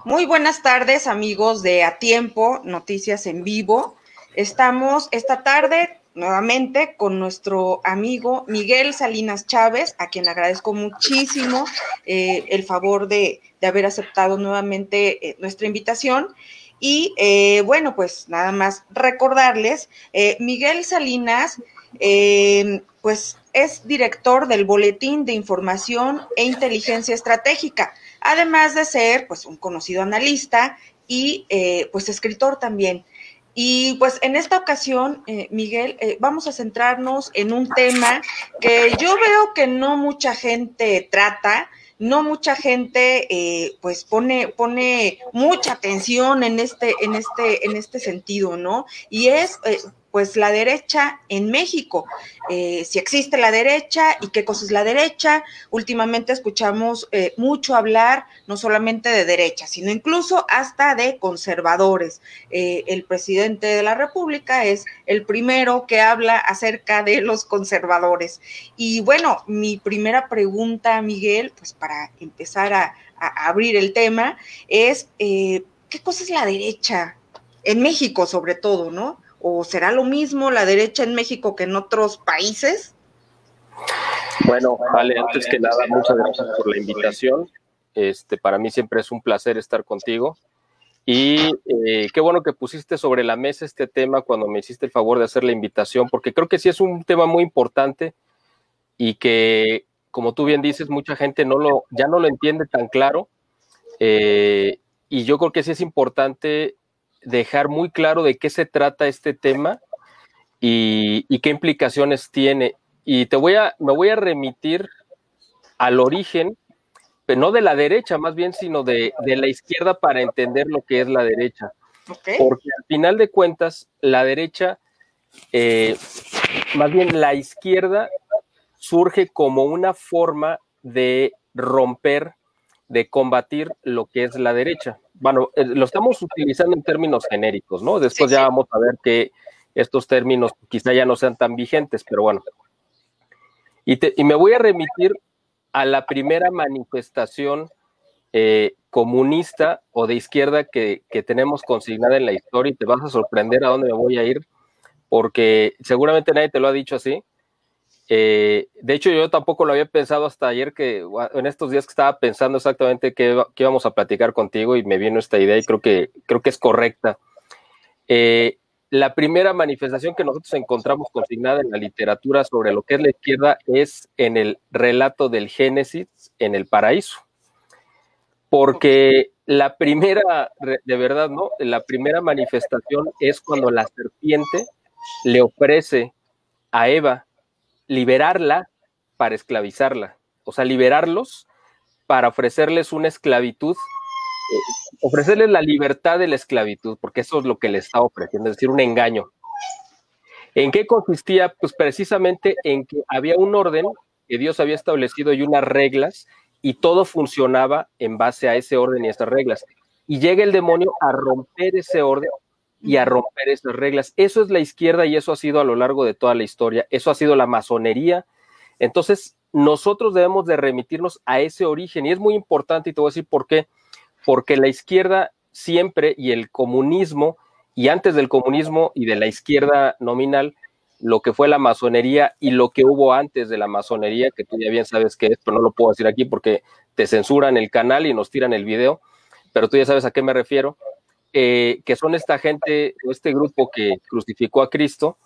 Muy buenas tardes, amigos de A Tiempo, Noticias en Vivo. Estamos esta tarde nuevamente con nuestro amigo Miguel Salinas Chávez, a quien agradezco muchísimo el favor de haber aceptado nuevamente nuestra invitación. Y bueno, pues nada más recordarles, Miguel Salinas, pues es director del Boletín de Información e Inteligencia Estratégica, además de ser pues un conocido analista y pues escritor también. Y pues en esta ocasión, Miguel, vamos a centrarnos en un tema que yo veo que no mucha gente trata, no mucha gente pues pone mucha atención en este sentido, ¿no? Y es pues la derecha en México, si existe la derecha y qué cosa es la derecha. Últimamente escuchamos mucho hablar no solamente de derecha, sino incluso hasta de conservadores. El presidente de la República es el primero que habla acerca de los conservadores. Y bueno, mi primera pregunta, Miguel, pues para empezar a abrir el tema, es ¿qué cosa es la derecha? En México sobre todo, ¿no? ¿O será lo mismo la derecha en México que en otros países? Bueno, vale, antes que nada, muchas gracias por la invitación. Para mí siempre es un placer estar contigo. Y qué bueno que pusiste sobre la mesa este tema cuando me hiciste el favor de hacer la invitación, porque creo que sí es un tema muy importante y que, como tú bien dices, mucha gente ya no lo entiende tan claro. Y yo creo que sí es importante dejar muy claro de qué se trata este tema y qué implicaciones tiene. Y me voy a remitir al origen, pero no de la derecha más bien, sino de la izquierda para entender lo que es la derecha. Okay. Porque al final de cuentas, la derecha, más bien la izquierda, surge como una forma de romper, de combatir lo que es la derecha. Bueno, lo estamos utilizando en términos genéricos, ¿no? Después ya vamos a ver que estos términos quizá ya no sean tan vigentes, pero bueno. Y me voy a remitir a la primera manifestación comunista o de izquierda que tenemos consignada en la historia, y te vas a sorprender a dónde me voy a ir, porque seguramente nadie te lo ha dicho así. De hecho, yo tampoco lo había pensado hasta ayer, que en estos días que estaba pensando exactamente qué íbamos a platicar contigo, y me vino esta idea y creo que es correcta. La primera manifestación que nosotros encontramos consignada en la literatura sobre lo que es la izquierda es en el relato del Génesis en el paraíso. Porque la primera, de verdad, ¿no? La primera manifestación es cuando la serpiente le ofrece a Eva liberarla para esclavizarla. O sea, liberarlos para ofrecerles una esclavitud, ofrecerles la libertad de la esclavitud, porque eso es lo que le está ofreciendo, es decir, un engaño. ¿En qué consistía? Pues precisamente en que había un orden que Dios había establecido y unas reglas, y todo funcionaba en base a ese orden y esas reglas. Y llega el demonio a romper ese orden y a romper esas reglas. Eso es la izquierda, y eso ha sido a lo largo de toda la historia. Eso ha sido la masonería. Entonces, nosotros debemos de remitirnos a ese origen, y es muy importante, y te voy a decir por qué. Porque la izquierda siempre, y el comunismo, y antes del comunismo y de la izquierda nominal, lo que fue la masonería y lo que hubo antes de la masonería, que tú ya bien sabes qué es, pero no lo puedo decir aquí porque te censuran el canal y nos tiran el video, pero tú ya sabes a qué me refiero, que son esta gente, o este grupo que crucificó a Cristo.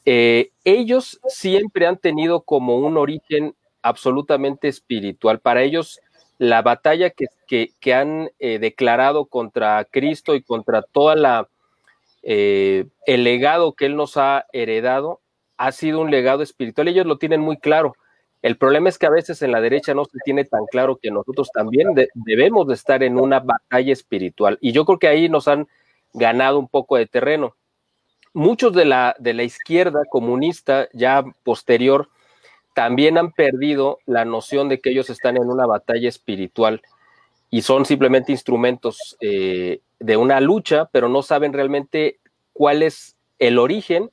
Ellos siempre han tenido como un origen absolutamente espiritual. Para ellos, la batalla que han declarado contra Cristo y contra toda el legado que Él nos ha heredado, ha sido un legado espiritual. Ellos lo tienen muy claro. El problema es que a veces en la derecha no se tiene tan claro que nosotros también debemos de estar en una batalla espiritual. Y yo creo que ahí nos han ganado un poco de terreno. Muchos de la izquierda comunista ya posterior también han perdido la noción de que ellos están en una batalla espiritual y son simplemente instrumentos de una lucha, pero no saben realmente cuál es el origen,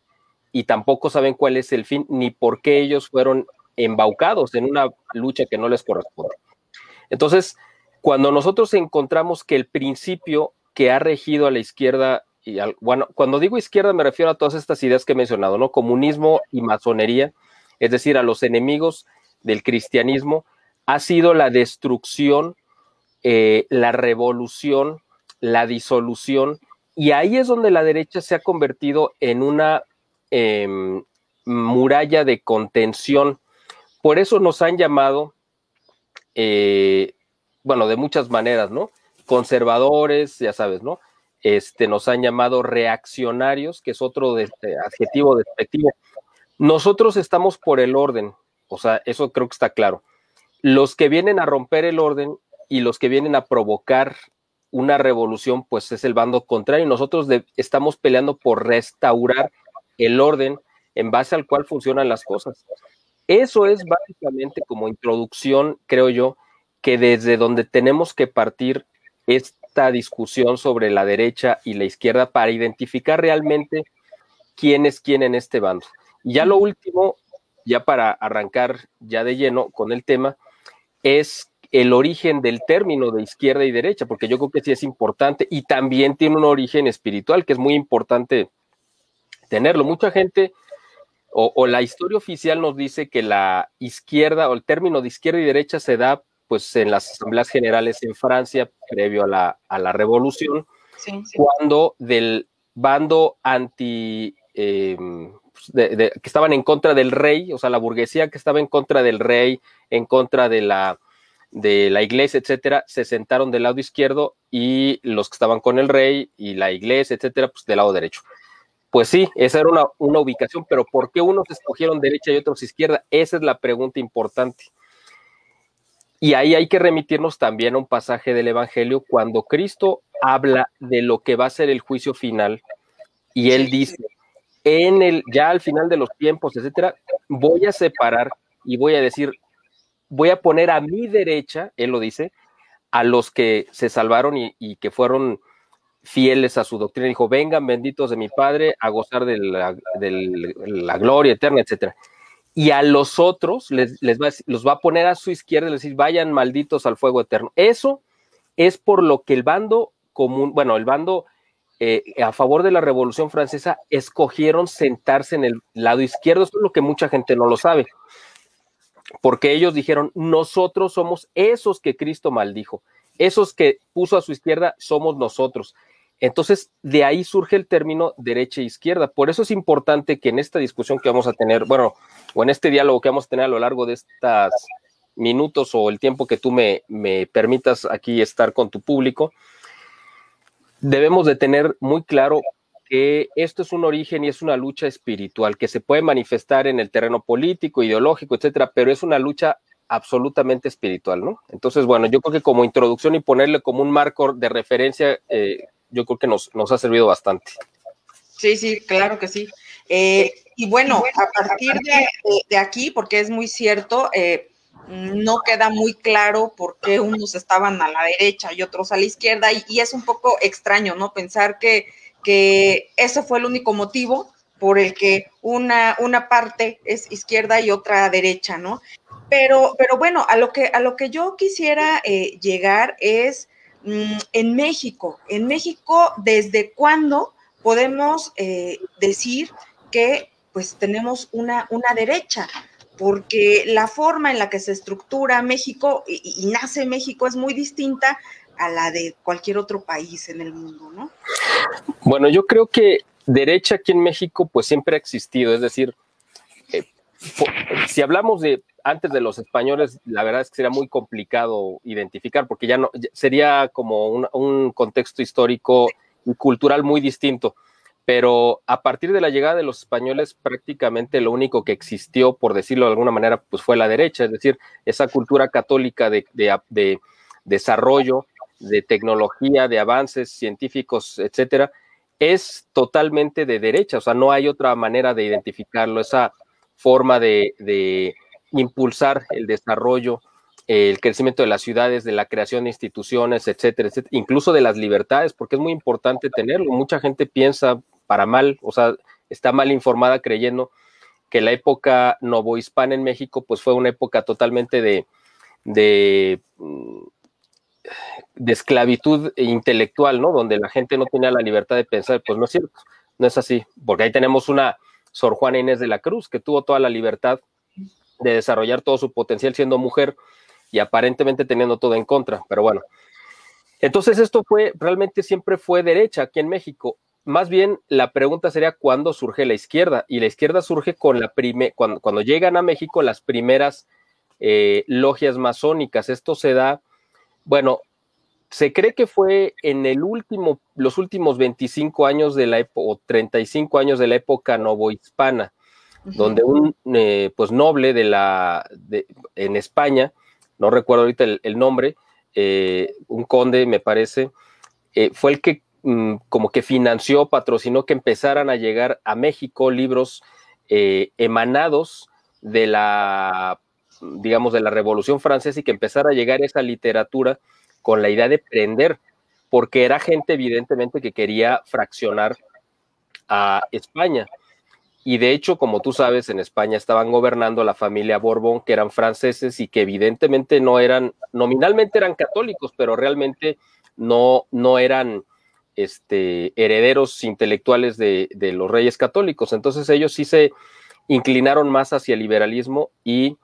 y tampoco saben cuál es el fin, ni por qué ellos fueron embaucados en una lucha que no les corresponde. Entonces, cuando nosotros encontramos que el principio que ha regido a la izquierda, bueno, cuando digo izquierda me refiero a todas estas ideas que he mencionado, ¿no? Comunismo y masonería, es decir, a los enemigos del cristianismo, ha sido la destrucción, la revolución, la disolución, y ahí es donde la derecha se ha convertido en una muralla de contención. Por eso nos han llamado, bueno, de muchas maneras, ¿no? Conservadores, ya sabes, ¿no? Nos han llamado reaccionarios, que es otro adjetivo despectivo. Nosotros estamos por el orden, o sea, eso creo que está claro. Los que vienen a romper el orden y los que vienen a provocar una revolución, pues es el bando contrario. Nosotros estamos peleando por restaurar el orden en base al cual funcionan las cosas. Eso es básicamente como introducción, creo yo, que desde donde tenemos que partir esta discusión sobre la derecha y la izquierda para identificar realmente quién es quién en este bando. Y ya lo último, ya para arrancar ya de lleno con el tema, es el origen del término de izquierda y derecha, porque yo creo que sí es importante y también tiene un origen espiritual que es muy importante tenerlo. Mucha gente o la historia oficial nos dice que la izquierda o el término de izquierda y derecha se da pues en las asambleas generales en Francia previo a la revolución, sí. Cuando del bando anti que estaban en contra del rey, o sea, la burguesía que estaba en contra del rey, en contra de la iglesia, etcétera, se sentaron del lado izquierdo y los que estaban con el rey y la iglesia, etcétera, pues del lado derecho. Pues sí, esa era una ubicación, pero ¿por qué unos escogieron derecha y otros izquierda? Esa es la pregunta importante. Y ahí hay que remitirnos también a un pasaje del Evangelio cuando Cristo habla de lo que va a ser el juicio final y él dice, ya al final de los tiempos, etcétera, voy a separar y voy a decir, voy a poner a mi derecha, él lo dice, a los que se salvaron y que fueron fieles a su doctrina. Dijo, vengan benditos de mi Padre a gozar de la gloria eterna, etcétera. Y a los otros los va a poner a su izquierda y les decir, vayan malditos al fuego eterno. Eso es por lo que el bando común, bueno, el bando a favor de la Revolución Francesa escogieron sentarse en el lado izquierdo. Eso es lo que mucha gente no lo sabe. Porque ellos dijeron, nosotros somos esos que Cristo maldijo. Esos que puso a su izquierda somos nosotros. Entonces, de ahí surge el término derecha e izquierda. Por eso es importante que en esta discusión que vamos a tener, bueno, o en este diálogo que vamos a tener a lo largo de estos minutos o el tiempo que tú me permitas aquí estar con tu público, debemos de tener muy claro que esto es un origen y es una lucha espiritual que se puede manifestar en el terreno político, ideológico, etcétera, pero es una lucha absolutamente espiritual, ¿no? Entonces, bueno, yo creo que como introducción y ponerle como un marco de referencia, yo creo que nos ha servido bastante. Sí, sí, claro que sí. Y bueno, a partir de aquí, porque es muy cierto, no queda muy claro por qué unos estaban a la derecha y otros a la izquierda, y es un poco extraño, ¿no? Pensar que ese fue el único motivo por el que una parte es izquierda y otra derecha, ¿no? Pero bueno, a lo que yo quisiera llegar es en México, ¿desde cuándo podemos decir que pues tenemos una derecha? Porque la forma en la que se estructura México y nace México es muy distinta a la de cualquier otro país en el mundo, ¿no? Bueno, yo creo que derecha aquí en México pues siempre ha existido, es decir, si hablamos de antes de los españoles, la verdad es que sería muy complicado identificar porque ya no sería como un contexto histórico y cultural muy distinto. Pero a partir de la llegada de los españoles, prácticamente lo único que existió, por decirlo de alguna manera, pues fue la derecha, es decir, esa cultura católica de desarrollo, de tecnología, de avances científicos, etcétera, es totalmente de derecha, o sea, no hay otra manera de identificarlo, esa forma de impulsar el desarrollo, el crecimiento de las ciudades, de la creación de instituciones, etcétera, etcétera, incluso de las libertades, porque es muy importante tenerlo. Mucha gente piensa para mal, o sea, está mal informada creyendo que la época novohispana en México pues fue una época totalmente de de esclavitud intelectual, ¿no? Donde la gente no tenía la libertad de pensar, pues no es cierto, no es así, porque ahí tenemos una Sor Juana Inés de la Cruz, que tuvo toda la libertad de desarrollar todo su potencial siendo mujer y aparentemente teniendo todo en contra, pero bueno. Entonces esto realmente siempre fue derecha aquí en México. Más bien la pregunta sería ¿cuándo surge la izquierda? Y la izquierda surge con cuando llegan a México las primeras logias masónicas. Esto se da, bueno, se cree que fue en los últimos 25 años de la época, o 35 años de la época novohispana, donde un pues noble en España, no recuerdo ahorita el nombre, un conde me parece, fue el que como que financió, patrocinó que empezaran a llegar a México libros emanados de digamos, de la Revolución Francesa, y que empezara a llegar esa literatura con la idea de prender, porque era gente evidentemente que quería fraccionar a España. Y de hecho, como tú sabes, en España estaban gobernando la familia Borbón, que eran franceses y que evidentemente nominalmente eran católicos, pero realmente no eran herederos intelectuales de los reyes católicos. Entonces ellos sí se inclinaron más hacia el liberalismo y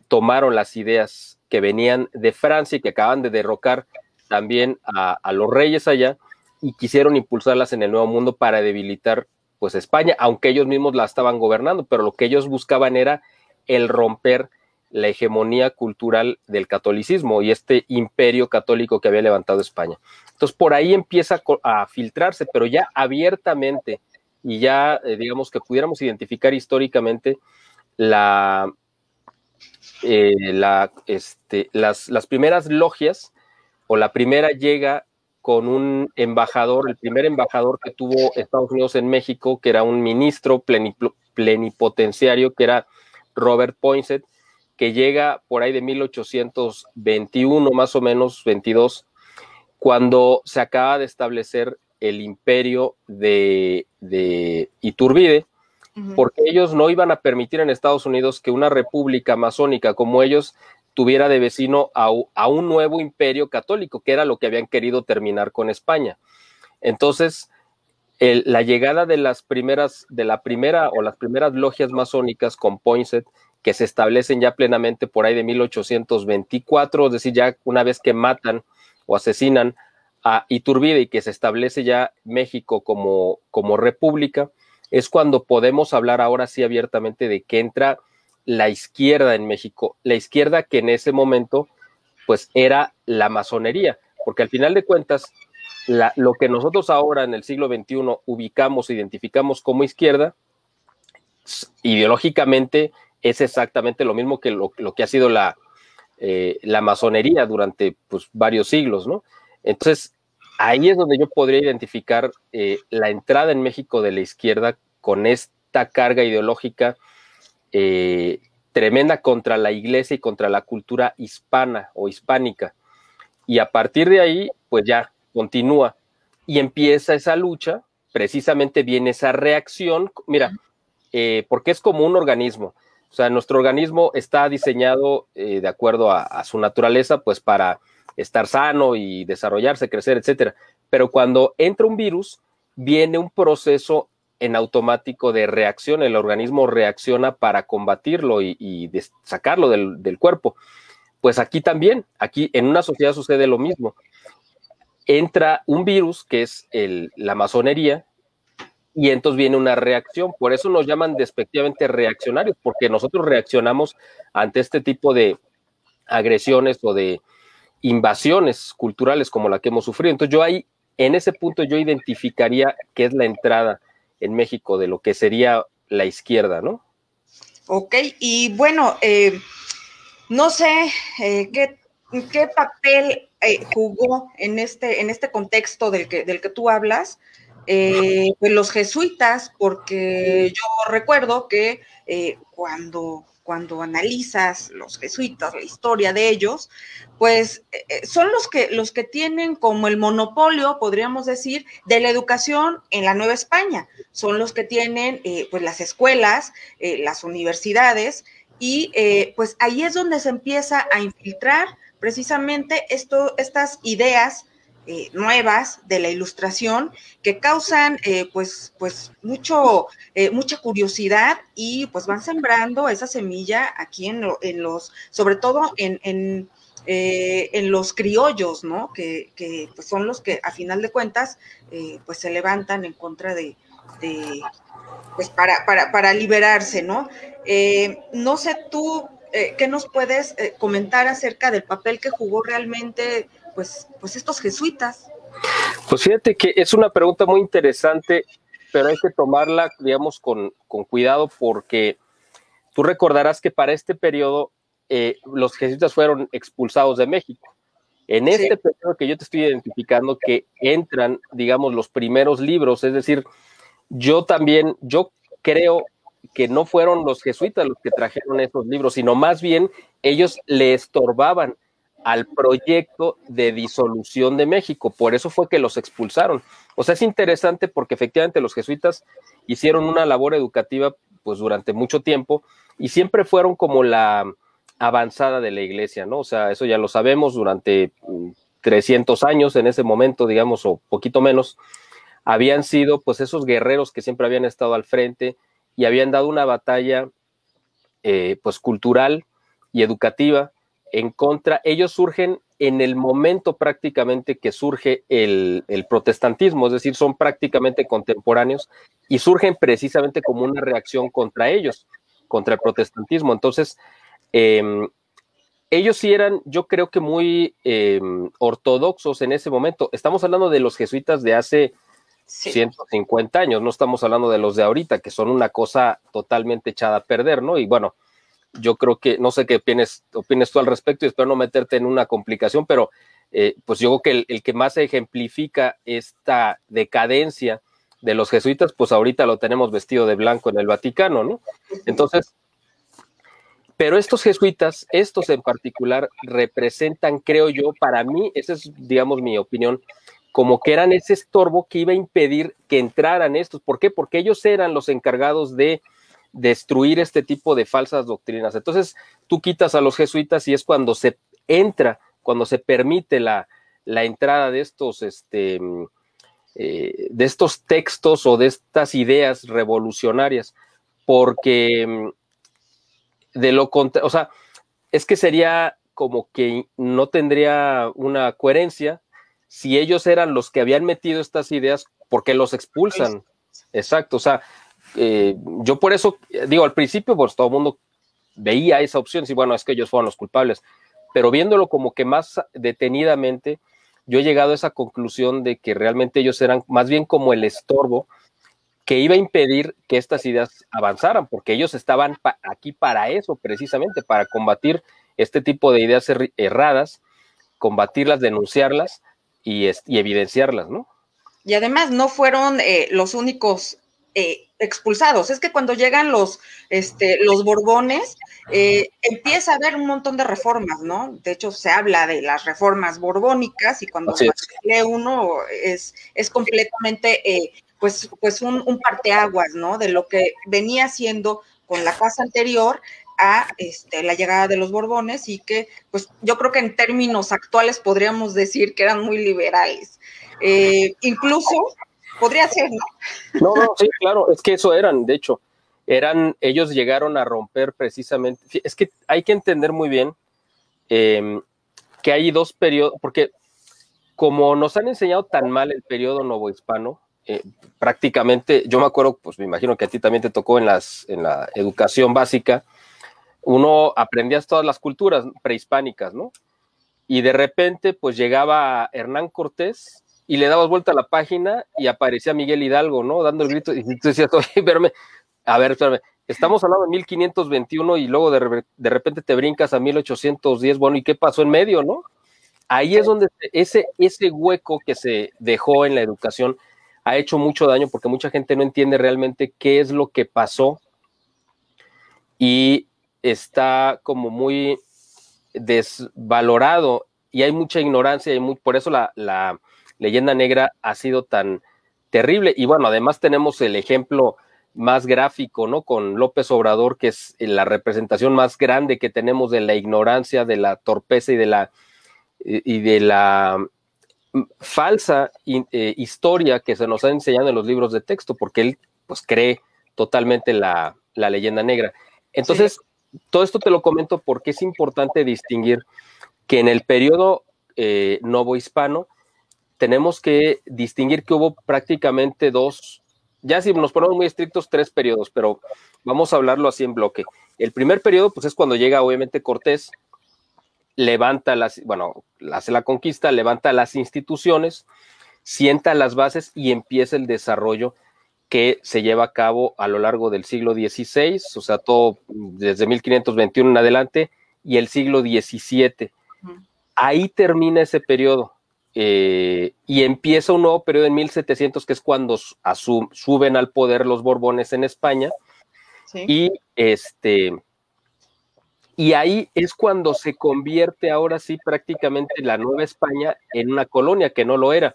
tomaron las ideas que venían de Francia y que acaban de derrocar también a los reyes allá, y quisieron impulsarlas en el Nuevo Mundo para debilitar pues España, aunque ellos mismos la estaban gobernando, pero lo que ellos buscaban era el romper la hegemonía cultural del catolicismo y este imperio católico que había levantado España. Entonces por ahí empieza a filtrarse, pero ya abiertamente, y ya digamos que pudiéramos identificar históricamente las primeras logias, o la primera llega con un embajador, el primer embajador que tuvo Estados Unidos en México, que era un ministro plenipotenciario, que era Robert Poinsett, que llega por ahí de 1821, más o menos, 22, cuando se acaba de establecer el imperio de Iturbide, porque ellos no iban a permitir en Estados Unidos que una república masónica como ellos tuviera de vecino a un nuevo imperio católico, que era lo que habían querido terminar con España. Entonces, la llegada de las primeras logias masónicas con Poinsett, que se establecen ya plenamente por ahí de 1824, es decir, ya una vez que matan o asesinan a Iturbide y que se establece ya México como república, es cuando podemos hablar ahora sí abiertamente de que entra la izquierda en México, la izquierda que en ese momento pues era la masonería, porque al final de cuentas lo que nosotros ahora en el siglo XXI ubicamos, identificamos como izquierda, ideológicamente es exactamente lo mismo que lo que ha sido la masonería durante pues varios siglos, ¿no? Entonces ahí es donde yo podría identificar la entrada en México de la izquierda con esta carga ideológica tremenda contra la iglesia y contra la cultura hispana o hispánica. Y a partir de ahí, pues ya continúa y empieza esa lucha, precisamente viene esa reacción, mira, porque es como un organismo, o sea, nuestro organismo está diseñado de acuerdo a su naturaleza, pues para estar sano y desarrollarse, crecer, etcétera. Pero cuando entra un virus, viene un proceso en automático de reacción, el organismo reacciona para combatirlo y sacarlo del cuerpo. Pues aquí también, aquí en una sociedad sucede lo mismo. Entra un virus que es la masonería y entonces viene una reacción. Por eso nos llaman despectivamente reaccionarios, porque nosotros reaccionamos ante este tipo de agresiones o de invasiones culturales como la que hemos sufrido. Entonces yo ahí, en ese punto, yo identificaría que es la entrada en México de lo que sería la izquierda, ¿no? Ok, y bueno, no sé qué papel jugó en este contexto del que tú hablas, pues los jesuitas, porque yo recuerdo que cuando analizas los jesuitas, la historia de ellos, pues son los que tienen como el monopolio, podríamos decir, de la educación en la Nueva España. Son los que tienen pues las escuelas, las universidades, y pues ahí es donde se empieza a infiltrar precisamente estas ideas nuevas de la ilustración que causan pues mucha curiosidad y pues van sembrando esa semilla aquí en los, sobre todo en los criollos, ¿no? Que pues son los que a final de cuentas pues se levantan en contra de pues para liberarse, ¿no? No sé tú, ¿qué nos puedes comentar acerca del papel que jugó realmente pues estos jesuitas? Pues fíjate que es una pregunta muy interesante, pero hay que tomarla, digamos, con cuidado, porque tú recordarás que para este periodo los jesuitas fueron expulsados de México. En este periodo que yo te estoy identificando, que entran, digamos, los primeros libros, es decir, yo creo que no fueron los jesuitas los que trajeron esos libros, sino más bien ellos le estorbaban al proyecto de disolución de México, por eso fue que los expulsaron. O sea, es interesante porque efectivamente los jesuitas hicieron una labor educativa pues durante mucho tiempo y siempre fueron como la avanzada de la iglesia, ¿no? O sea, eso ya lo sabemos, durante 300 años en ese momento, digamos, o poquito menos, habían sido pues esos guerreros que siempre habían estado al frente y habían dado una batalla pues cultural y educativa en contra. Ellos surgen en el momento prácticamente que surge el protestantismo, es decir, son prácticamente contemporáneos y surgen precisamente como una reacción contra ellos, contra el protestantismo. Entonces, ellos sí eran, yo creo que muy ortodoxos en ese momento. Estamos hablando de los jesuitas de hace 150 años, no estamos hablando de los de ahorita, que son una cosa totalmente echada a perder, ¿no? Y bueno, yo creo que, no sé qué opines tú al respecto y espero no meterte en una complicación, pero pues yo creo que el que más ejemplifica esta decadencia de los jesuitas, pues ahorita lo tenemos vestido de blanco en el Vaticano, ¿no? Entonces, pero estos jesuitas, estos en particular, representan, creo yo, para mí, esa es, digamos, mi opinión, como que eran ese estorbo que iba a impedir que entraran estos. ¿Por qué? Porque ellos eran los encargados de destruir este tipo de falsas doctrinas. Entonces, tú quitas a los jesuitas y es cuando se entra, cuando se permite la entrada de estos, de estos textos o de estas ideas revolucionarias, porque de lo contrario, o sea, es que sería como que no tendría una coherencia si ellos eran los que habían metido estas ideas, porque los expulsan. Exacto, o sea, yo por eso digo, al principio pues todo el mundo veía esa opción, sí, bueno, es que ellos fueron los culpables, pero viéndolo como que más detenidamente, yo he llegado a esa conclusión de que realmente ellos eran más bien como el estorbo que iba a impedir que estas ideas avanzaran, porque ellos estaban aquí para eso, precisamente, para combatir este tipo de ideas erradas, combatirlas, denunciarlas y evidenciarlas, ¿no? Y además no fueron los únicos expulsados. Es que cuando llegan los Borbones, empieza a haber un montón de reformas, ¿no? De hecho, se habla de las reformas borbónicas y cuando lee uno es completamente pues un parteaguas, ¿no? De lo que venía haciendo con la casa anterior a la llegada de los Borbones y que, pues, yo creo que en términos actuales podríamos decir que eran muy liberales. Incluso podría ser, ¿no? No, sí, claro, es que eso eran, de hecho, ellos llegaron a romper precisamente, es que hay que entender muy bien que hay dos periodos, porque como nos han enseñado tan mal el periodo novohispano, prácticamente, yo me acuerdo, pues me imagino que a ti también te tocó en la educación básica, uno aprendía todas las culturas prehispánicas, ¿no? Y de repente, pues llegaba Hernán Cortés y le dabas vuelta a la página y aparecía Miguel Hidalgo, ¿no? Dando el grito, y tú decías, oye, espérame, estamos hablando de 1521 y luego de repente te brincas a 1810, bueno, ¿y qué pasó en medio, no? Ahí es donde ese hueco que se dejó en la educación ha hecho mucho daño porque mucha gente no entiende realmente qué es lo que pasó y está como muy desvalorado y hay mucha ignorancia y por eso la leyenda negra ha sido tan terrible. Y bueno, además tenemos el ejemplo más gráfico, ¿no? Con López Obrador, que es la representación más grande que tenemos de la ignorancia, de la torpeza y de la falsa historia que se nos ha enseñado en los libros de texto, porque él pues cree totalmente la leyenda negra. Entonces, todo esto te lo comento porque es importante distinguir que en el periodo novohispano tenemos que distinguir que hubo prácticamente dos, ya si nos ponemos muy estrictos, 3 periodos, pero vamos a hablarlo así en bloque. El primer periodo pues es cuando llega obviamente Cortés, hace la conquista, levanta las instituciones, sienta las bases y empieza el desarrollo que se lleva a cabo a lo largo del siglo XVI, o sea, todo desde 1521 en adelante, y el siglo XVII. Ahí termina ese periodo, y empieza un nuevo periodo en 1700, que es cuando suben al poder los Borbones en España, y ahí es cuando se convierte ahora sí prácticamente la Nueva España en una colonia, que no lo era.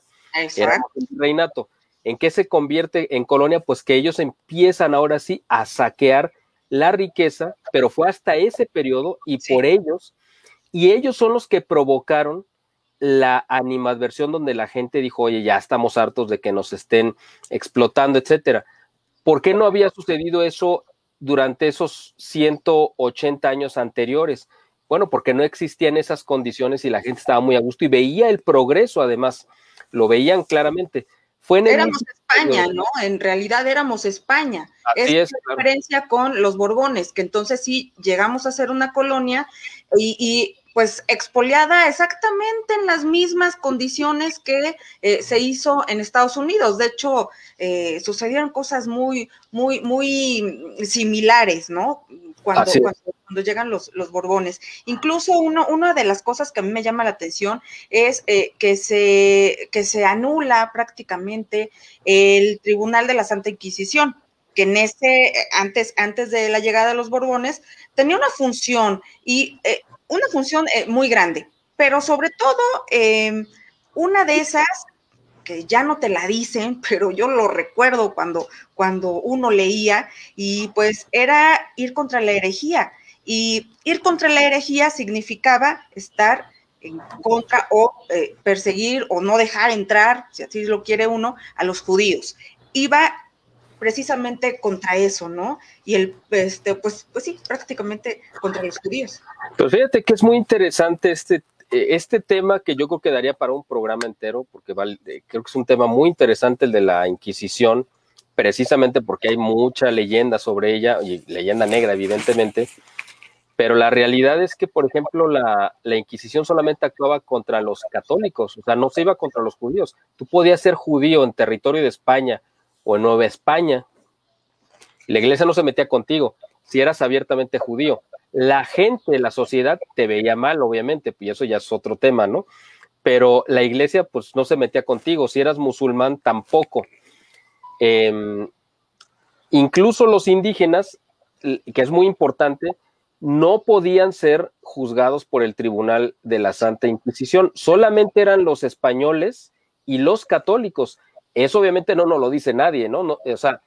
Era un reinato. ¿En qué se convierte en colonia? Pues que ellos empiezan ahora sí a saquear la riqueza, pero fue hasta ese periodo y por ellos son los que provocaron la animadversión, donde la gente dijo, oye, ya estamos hartos de que nos estén explotando, etcétera. ¿Por qué no había sucedido eso durante esos 180 años anteriores? Bueno, porque no existían esas condiciones y la gente estaba muy a gusto y veía el progreso, además, lo veían claramente. Éramos España, ¿no? En realidad éramos España. Así es, la diferencia con los Borbones, que entonces sí llegamos a ser una colonia y pues expoliada exactamente en las mismas condiciones que se hizo en Estados Unidos. De hecho, sucedieron cosas muy similares, ¿no? Cuando llegan los Borbones. Incluso una de las cosas que a mí me llama la atención es que se anula prácticamente el Tribunal de la Santa Inquisición, que antes de la llegada de los Borbones tenía una función muy grande, pero sobre todo una de esas que ya no te la dicen, pero yo lo recuerdo cuando uno leía, y pues era ir contra la herejía, y ir contra la herejía significaba estar en contra o perseguir o no dejar entrar, si así lo quiere uno, a los judíos. Iba precisamente contra eso, ¿no? Y pues sí, prácticamente contra los judíos. Pero fíjate que es muy interesante este tema, que yo creo que daría para un programa entero, porque creo que es un tema muy interesante el de la Inquisición, precisamente porque hay mucha leyenda sobre ella, y leyenda negra evidentemente, pero la realidad es que, por ejemplo, la Inquisición solamente actuaba contra los católicos, o sea, no se iba contra los judíos. Tú podías ser judío en territorio de España o en Nueva España, la iglesia no se metía contigo si eras abiertamente judío. La gente, la sociedad te veía mal, obviamente, y eso ya es otro tema, ¿no? Pero la iglesia, pues, no se metía contigo. Si eras musulmán, tampoco. Incluso los indígenas, que es muy importante, no podían ser juzgados por el Tribunal de la Santa Inquisición. Solamente eran los españoles y los católicos. Eso obviamente no nos lo dice nadie, ¿no? O sea,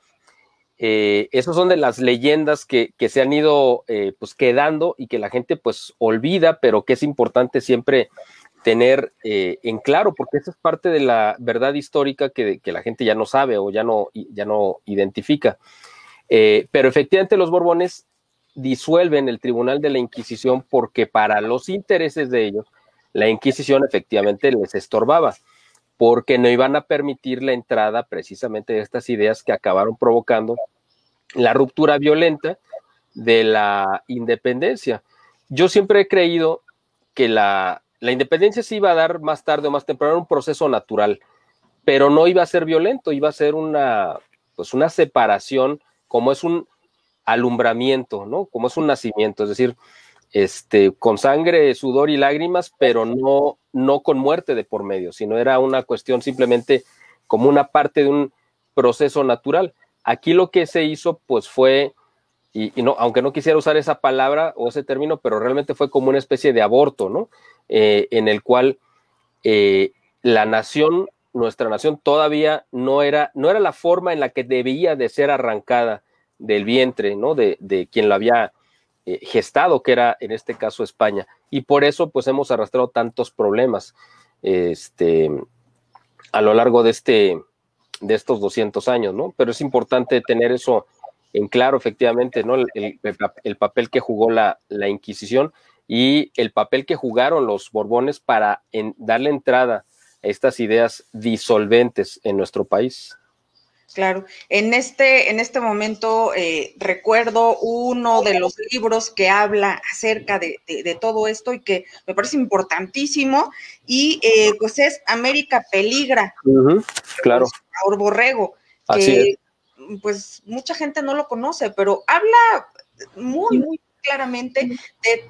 esas son de las leyendas que se han ido pues quedando y que la gente pues olvida, pero que es importante siempre tener en claro, porque esa es parte de la verdad histórica que la gente ya no sabe o ya no identifica. Pero efectivamente los Borbones disuelven el Tribunal de la Inquisición porque para los intereses de ellos, la Inquisición efectivamente les estorbaba, porque no iban a permitir la entrada precisamente de estas ideas que acabaron provocando la ruptura violenta de la independencia. Yo siempre he creído que la independencia se iba a dar más tarde o más temprano, un proceso natural, pero no iba a ser violento, iba a ser una separación, como es un alumbramiento, ¿no? Como es un nacimiento, es decir, con sangre, sudor y lágrimas, pero no con muerte de por medio, sino era una cuestión simplemente como una parte de un proceso natural. Aquí lo que se hizo, pues fue, y no, aunque no quisiera usar esa palabra o ese término, pero realmente fue como una especie de aborto, ¿no? En el cual la nación nuestra nación todavía no era la forma en la que debía de ser arrancada del vientre, ¿no? De quien lo había gestado, que era en este caso España. Y por eso pues hemos arrastrado tantos problemas a lo largo de estos 200 años, ¿no? Pero es importante tener eso en claro, efectivamente, ¿no? El papel que jugó la Inquisición y el papel que jugaron los Borbones para darle entrada a estas ideas disolventes en nuestro país. Claro, en este momento recuerdo uno de los libros que habla acerca de todo esto y que me parece importantísimo, y pues es América Peligra, claro. Por Borrego, Así que es. pues mucha gente no lo conoce, pero habla muy, muy claramente de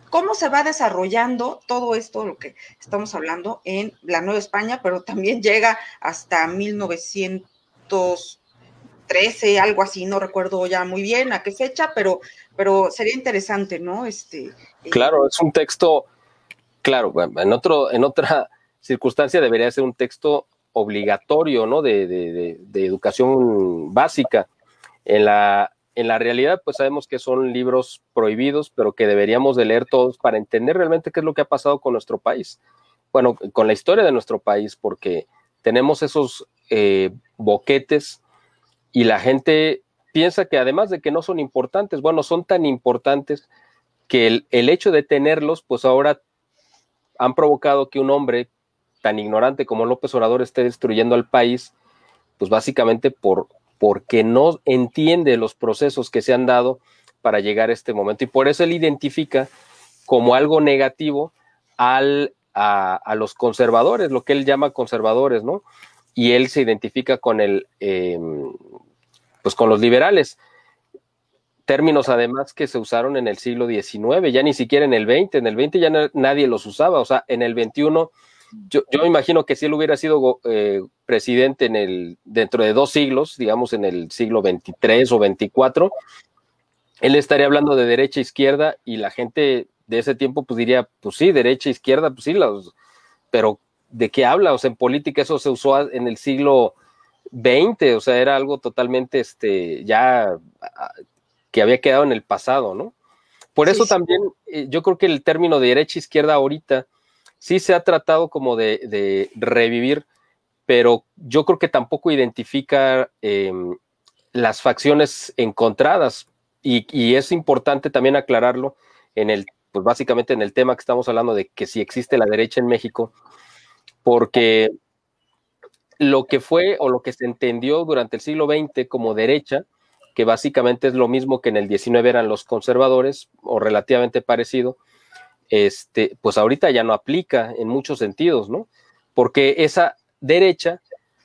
cómo se va desarrollando todo esto, lo que estamos hablando en la Nueva España, pero también llega hasta 1913, algo así, no recuerdo ya muy bien a qué fecha, pero sería interesante, ¿no? Claro, es un texto, claro, en otra circunstancia debería ser un texto obligatorio, ¿no? De educación básica. En la realidad, pues sabemos que son libros prohibidos, pero que deberíamos de leer todos para entender realmente qué es lo que ha pasado con nuestro país. Bueno, con la historia de nuestro país, porque tenemos esos boquetes y la gente piensa que además de que no son importantes, bueno, son tan importantes que el hecho de tenerlos, pues ahora han provocado que un hombre tan ignorante como López Obrador esté destruyendo al país, pues básicamente porque no entiende los procesos que se han dado para llegar a este momento. Y por eso él identifica como algo negativo a los conservadores, lo que él llama conservadores, ¿no? Y él se identifica con pues con los liberales. Términos además que se usaron en el siglo XIX, ya ni siquiera en el XX. En el XX ya nadie los usaba, o sea, en el XXI, yo me imagino que si él hubiera sido presidente dentro de 2 siglos, digamos en el siglo XXIII o XXIV, él estaría hablando de derecha e izquierda y la gente de ese tiempo pues diría, pues sí, derecha e izquierda, pues sí, pero ¿de qué habla? O sea, en política eso se usó en el siglo XX, o sea, era algo totalmente ya que había quedado en el pasado, ¿no? Por eso también yo creo que el término de derecha e izquierda ahorita sí se ha tratado como de revivir, pero yo creo que tampoco identifica las facciones encontradas y es importante también aclararlo pues básicamente en el tema que estamos hablando de que si existe la derecha en México, porque lo que fue o lo que se entendió durante el siglo XX como derecha, que básicamente es lo mismo que en el XIX eran los conservadores o relativamente parecido, pues ahorita ya no aplica en muchos sentidos, ¿no? Porque esa derecha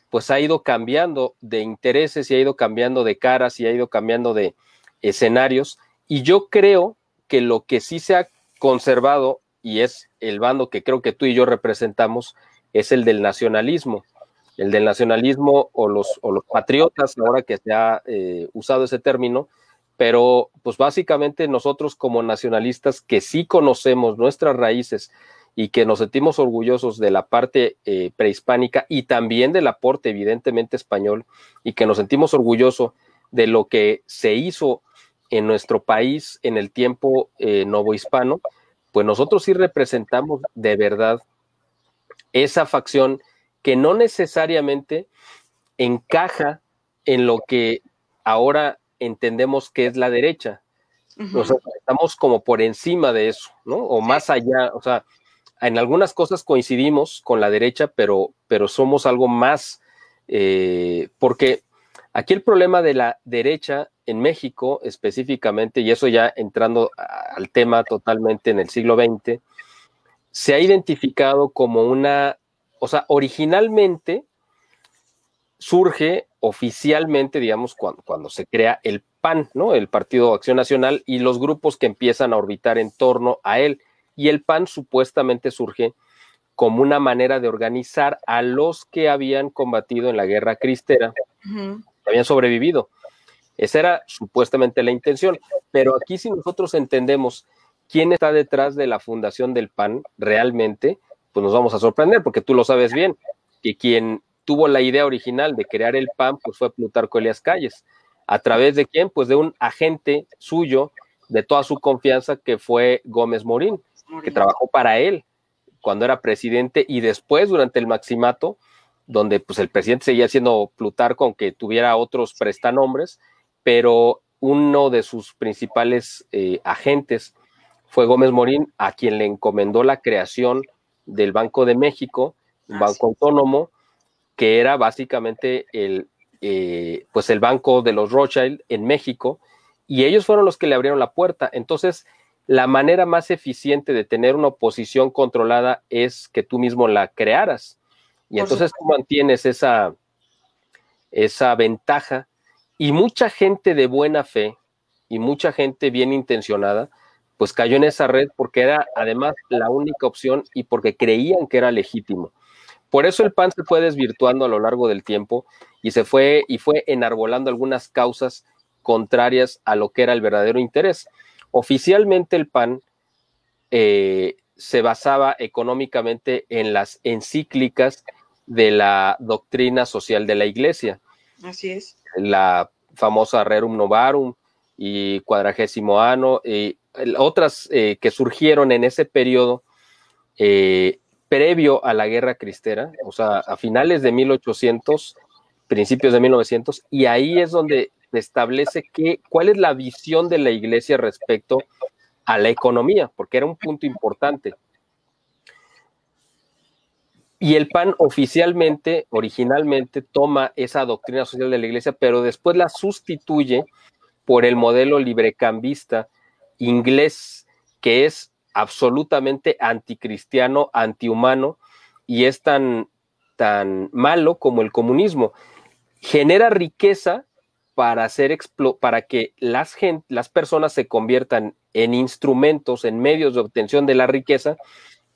pues ha ido cambiando de intereses y ha ido cambiando de caras y ha ido cambiando de escenarios, y yo creo que lo que sí se ha conservado, y es el bando que creo que tú y yo representamos, es el del nacionalismo. El del nacionalismo o los patriotas, ahora que se ha usado ese término, pero pues básicamente nosotros como nacionalistas que sí conocemos nuestras raíces y que nos sentimos orgullosos de la parte prehispánica y también del aporte evidentemente español, y que nos sentimos orgullosos de lo que se hizo en nuestro país en el tiempo novohispano, pues nosotros sí representamos de verdad esa facción que no necesariamente encaja en lo que ahora entendemos que es la derecha. O sea, estamos como por encima de eso, ¿no? O más allá, o sea, en algunas cosas coincidimos con la derecha, pero somos algo más, porque aquí el problema de la derecha en México específicamente, y eso ya entrando al tema totalmente en el siglo XX, se ha identificado como o sea, originalmente surge oficialmente, digamos, cuando se crea el PAN, ¿no? El Partido Acción Nacional, y los grupos que empiezan a orbitar en torno a él. Y el PAN supuestamente surge como una manera de organizar a los que habían combatido en la guerra cristera, que habían sobrevivido. Esa era supuestamente la intención. Pero aquí, si nosotros entendemos quién está detrás de la fundación del PAN realmente, pues nos vamos a sorprender, porque tú lo sabes bien, que quien tuvo la idea original de crear el PAN, pues fue Plutarco Elías Calles. ¿A través de quién? Pues de un agente suyo, de toda su confianza, que fue Gómez Morín, que trabajó para él cuando era presidente y después durante el maximato, donde pues el presidente seguía siendo Plutarco, aunque tuviera otros prestanombres, pero uno de sus principales agentes fue Gómez Morín, a quien le encomendó la creación del Banco de México, un banco autónomo, que era básicamente pues el banco de los Rothschild en México, y ellos fueron los que le abrieron la puerta. Entonces, la manera más eficiente de tener una oposición controlada es que tú mismo la crearas, y entonces tú mantienes esa ventaja, y mucha gente de buena fe y mucha gente bien intencionada pues cayó en esa red porque era además la única opción y porque creían que era legítimo. Por eso el PAN se fue desvirtuando a lo largo del tiempo y fue enarbolando algunas causas contrarias a lo que era el verdadero interés. Oficialmente el PAN se basaba económicamente en las encíclicas de la doctrina social de la Iglesia. Así es. La famosa Rerum Novarum y Quadragésimo Anno, y otras que surgieron en ese periodo previo a la Guerra Cristera, o sea, a finales de 1800, principios de 1900, y ahí es donde se establece cuál es la visión de la Iglesia respecto a la economía, porque era un punto importante. Y el PAN oficialmente, originalmente, toma esa doctrina social de la Iglesia, pero después la sustituye por el modelo librecambista inglés, que es absolutamente anticristiano, antihumano, y es tan malo como el comunismo. Genera riqueza para que las personas se conviertan en instrumentos, en medios de obtención de la riqueza,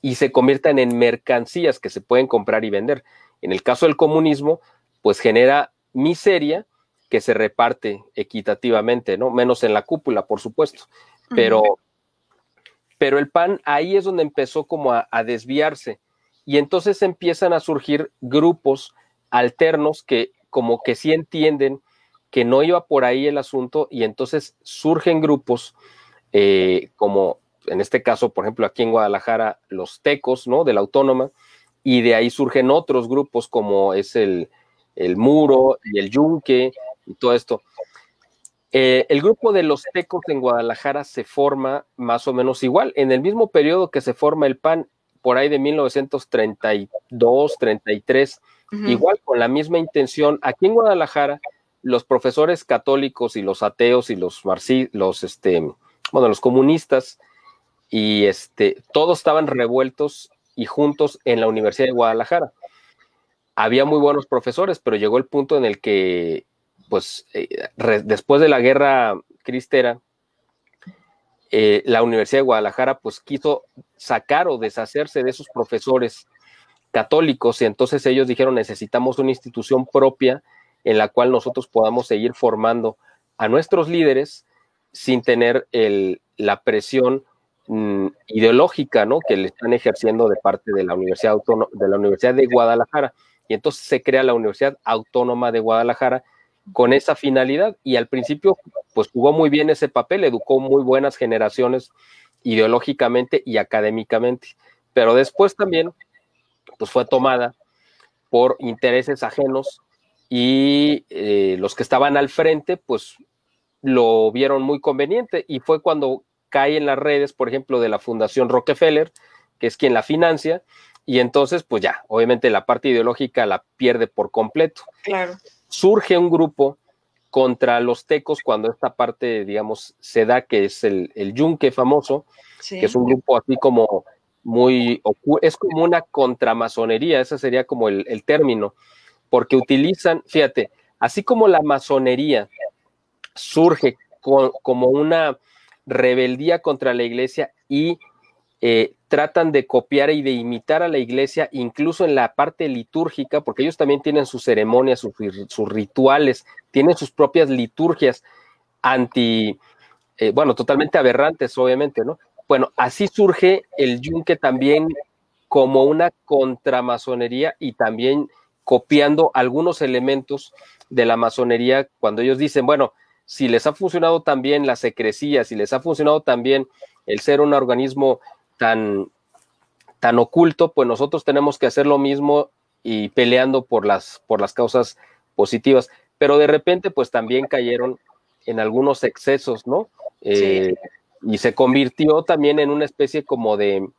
y se conviertan en mercancías que se pueden comprar y vender. En el caso del comunismo, pues genera miseria que se reparte equitativamente, ¿no? Menos en la cúpula, por supuesto. Pero el PAN ahí es donde empezó como a desviarse. Y entonces empiezan a surgir grupos alternos que como que sí entienden que no iba por ahí el asunto, y entonces surgen grupos como en este caso, por ejemplo, aquí en Guadalajara, los tecos, ¿no? De la Autónoma, y de ahí surgen otros grupos como es el Muro y el Yunque y todo esto. El grupo de los tecos en Guadalajara se forma más o menos igual, en el mismo periodo que se forma el PAN, por ahí de 1932, 33, igual con la misma intención. Aquí en Guadalajara, los profesores católicos y los ateos y los comunistas, y todos estaban revueltos y juntos en la Universidad de Guadalajara. Había muy buenos profesores, pero llegó el punto en el que, pues, después de la Guerra Cristera, la Universidad de Guadalajara, pues, quiso sacar o deshacerse de esos profesores católicos, y entonces ellos dijeron, necesitamos una institución propia en la cual nosotros podamos seguir formando a nuestros líderes sin tener la presión ideológica, ¿no? Que le están ejerciendo de parte de la Universidad de Guadalajara. Y entonces se crea la Universidad Autónoma de Guadalajara con esa finalidad, y al principio pues jugó muy bien ese papel, educó muy buenas generaciones ideológicamente y académicamente, pero después también pues fue tomada por intereses ajenos, y los que estaban al frente pues lo vieron muy conveniente, y fue cuando cae en las redes, por ejemplo, de la Fundación Rockefeller, que es quien la financia, y entonces, pues ya, obviamente la parte ideológica la pierde por completo. Claro. Surge un grupo contra los tecos cuando esta parte, digamos, se da, que es el Yunque famoso, sí, que es un grupo así como es como una contramasonería, ese sería como el término, porque utilizan, fíjate, así como la masonería surge como una rebeldía contra la Iglesia, y tratan de copiar y de imitar a la Iglesia, incluso en la parte litúrgica, porque ellos también tienen sus ceremonias, sus rituales, tienen sus propias liturgias totalmente aberrantes, obviamente, ¿no? Bueno, así surge el Yunque también como una contramasonería, y también copiando algunos elementos de la masonería cuando ellos dicen, bueno, si les ha funcionado tan bien la secrecía, si les ha funcionado tan bien el ser un organismo tan oculto, pues nosotros tenemos que hacer lo mismo y peleando por las causas positivas. Pero de repente, pues también cayeron en algunos excesos, ¿no? Sí. Y se convirtió también en una especie como de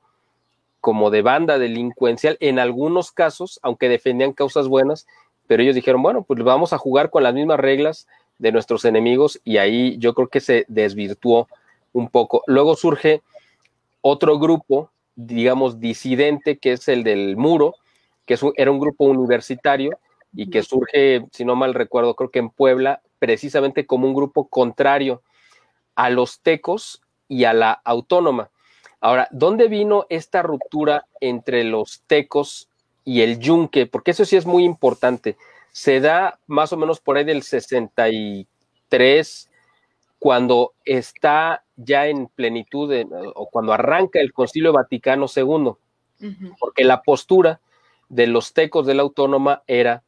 banda delincuencial en algunos casos, aunque defendían causas buenas, pero ellos dijeron, bueno, pues vamos a jugar con las mismas reglas de nuestros enemigos, y ahí yo creo que se desvirtuó un poco. Luego surge otro grupo, digamos, disidente, que es el del Muro, que era un grupo universitario y que surge, si no mal recuerdo, creo que en Puebla, precisamente como un grupo contrario a los tecos y a la autónoma. Ahora, ¿dónde vino esta ruptura entre los tecos y el yunque? Porque eso sí es muy importante. Se da más o menos por ahí del 63, cuando está ya en plenitud o cuando arranca el Concilio Vaticano II, porque la postura de los tecos de la autónoma era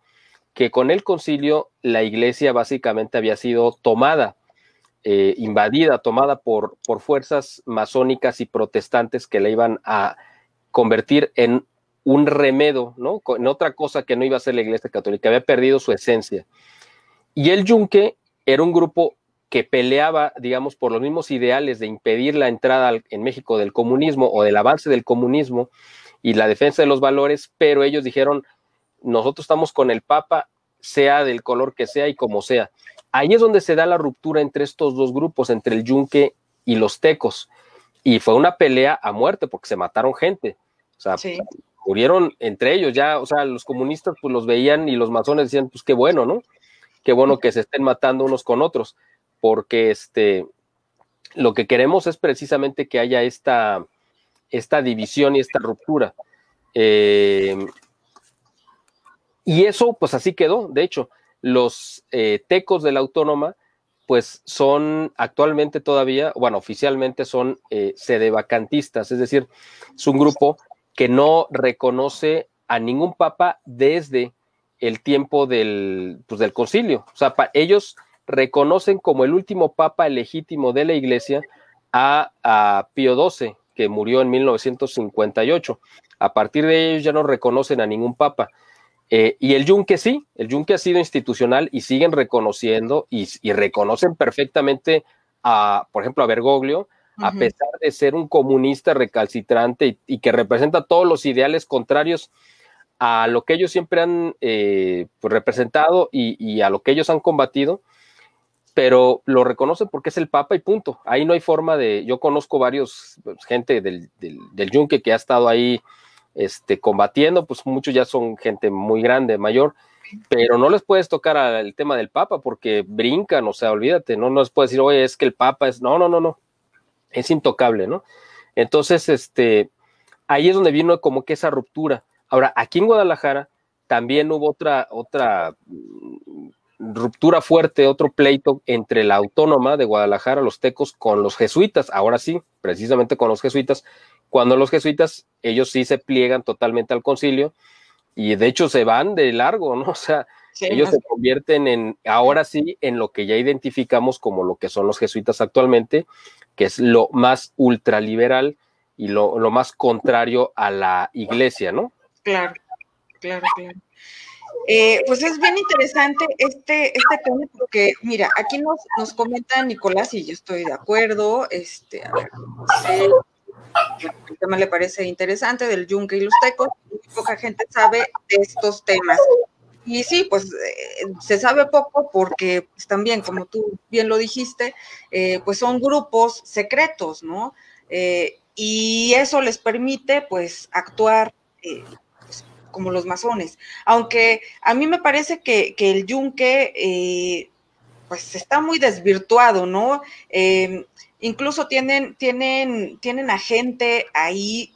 que con el concilio la iglesia básicamente había sido tomada, invadida, tomada por fuerzas masónicas y protestantes que la iban a convertir en un remedo, ¿no? En otra cosa que no iba a ser la iglesia católica, había perdido su esencia. Y el yunque era un grupo que peleaba, digamos, por los mismos ideales de impedir la entrada en México del comunismo o del avance del comunismo y la defensa de los valores, pero ellos dijeron, nosotros estamos con el Papa, sea del color que sea y como sea. Ahí es donde se da la ruptura entre estos dos grupos, entre el yunque y los tecos, y fue una pelea a muerte porque se mataron gente, o sea, sí, murieron entre ellos ya, o sea, los comunistas pues los veían y los masones decían, pues qué bueno, ¿no? Qué bueno que se estén matando unos con otros, porque lo que queremos es precisamente que haya esta división y esta ruptura. Y eso, pues así quedó. De hecho, los tecos de la autónoma, pues son actualmente todavía, bueno, oficialmente son sedevacantistas, es decir, es un grupo que no reconoce a ningún papa desde el tiempo del concilio. O sea, ellos reconocen como el último papa legítimo de la iglesia a Pío XII, que murió en 1958. A partir de ellos ya no reconocen a ningún papa. Y el yunque sí, el yunque ha sido institucional y siguen reconociendo y reconocen perfectamente por ejemplo, a Bergoglio, a pesar de ser un comunista recalcitrante y que representa todos los ideales contrarios a lo que ellos siempre han pues representado y a lo que ellos han combatido, pero lo reconocen porque es el Papa y punto. Ahí no hay forma yo conozco varios, gente del yunque que ha estado ahí combatiendo, pues muchos ya son gente muy grande, mayor, pero no les puedes tocar el tema del Papa porque brincan, o sea, olvídate, no les puedes decir, oye, es que el Papa es, no, es intocable, ¿no? Entonces, ahí es donde vino como que esa ruptura. Ahora, aquí en Guadalajara también hubo otra ruptura fuerte, otro pleito entre la autónoma de Guadalajara, los tecos, con los jesuitas, ahora sí, precisamente con los jesuitas, cuando los jesuitas, ellos sí se pliegan totalmente al concilio y de hecho se van de largo, ¿no? O sea, sí, ellos se convierten ahora sí, en lo que ya identificamos como lo que son los jesuitas actualmente, que es lo más ultraliberal y lo más contrario a la iglesia, ¿no? Claro. Pues es bien interesante este tema porque, mira, aquí nos comenta Nicolás y yo estoy de acuerdo, a ver, el tema le parece interesante del yunque y los tecos, muy poca gente sabe de estos temas. Y sí, pues se sabe poco porque pues, también, como tú bien lo dijiste, pues son grupos secretos, ¿no? Y eso les permite, pues, actuar pues, como los masones. Aunque a mí me parece que el yunque, pues, está muy desvirtuado, ¿no? Incluso tienen a gente ahí,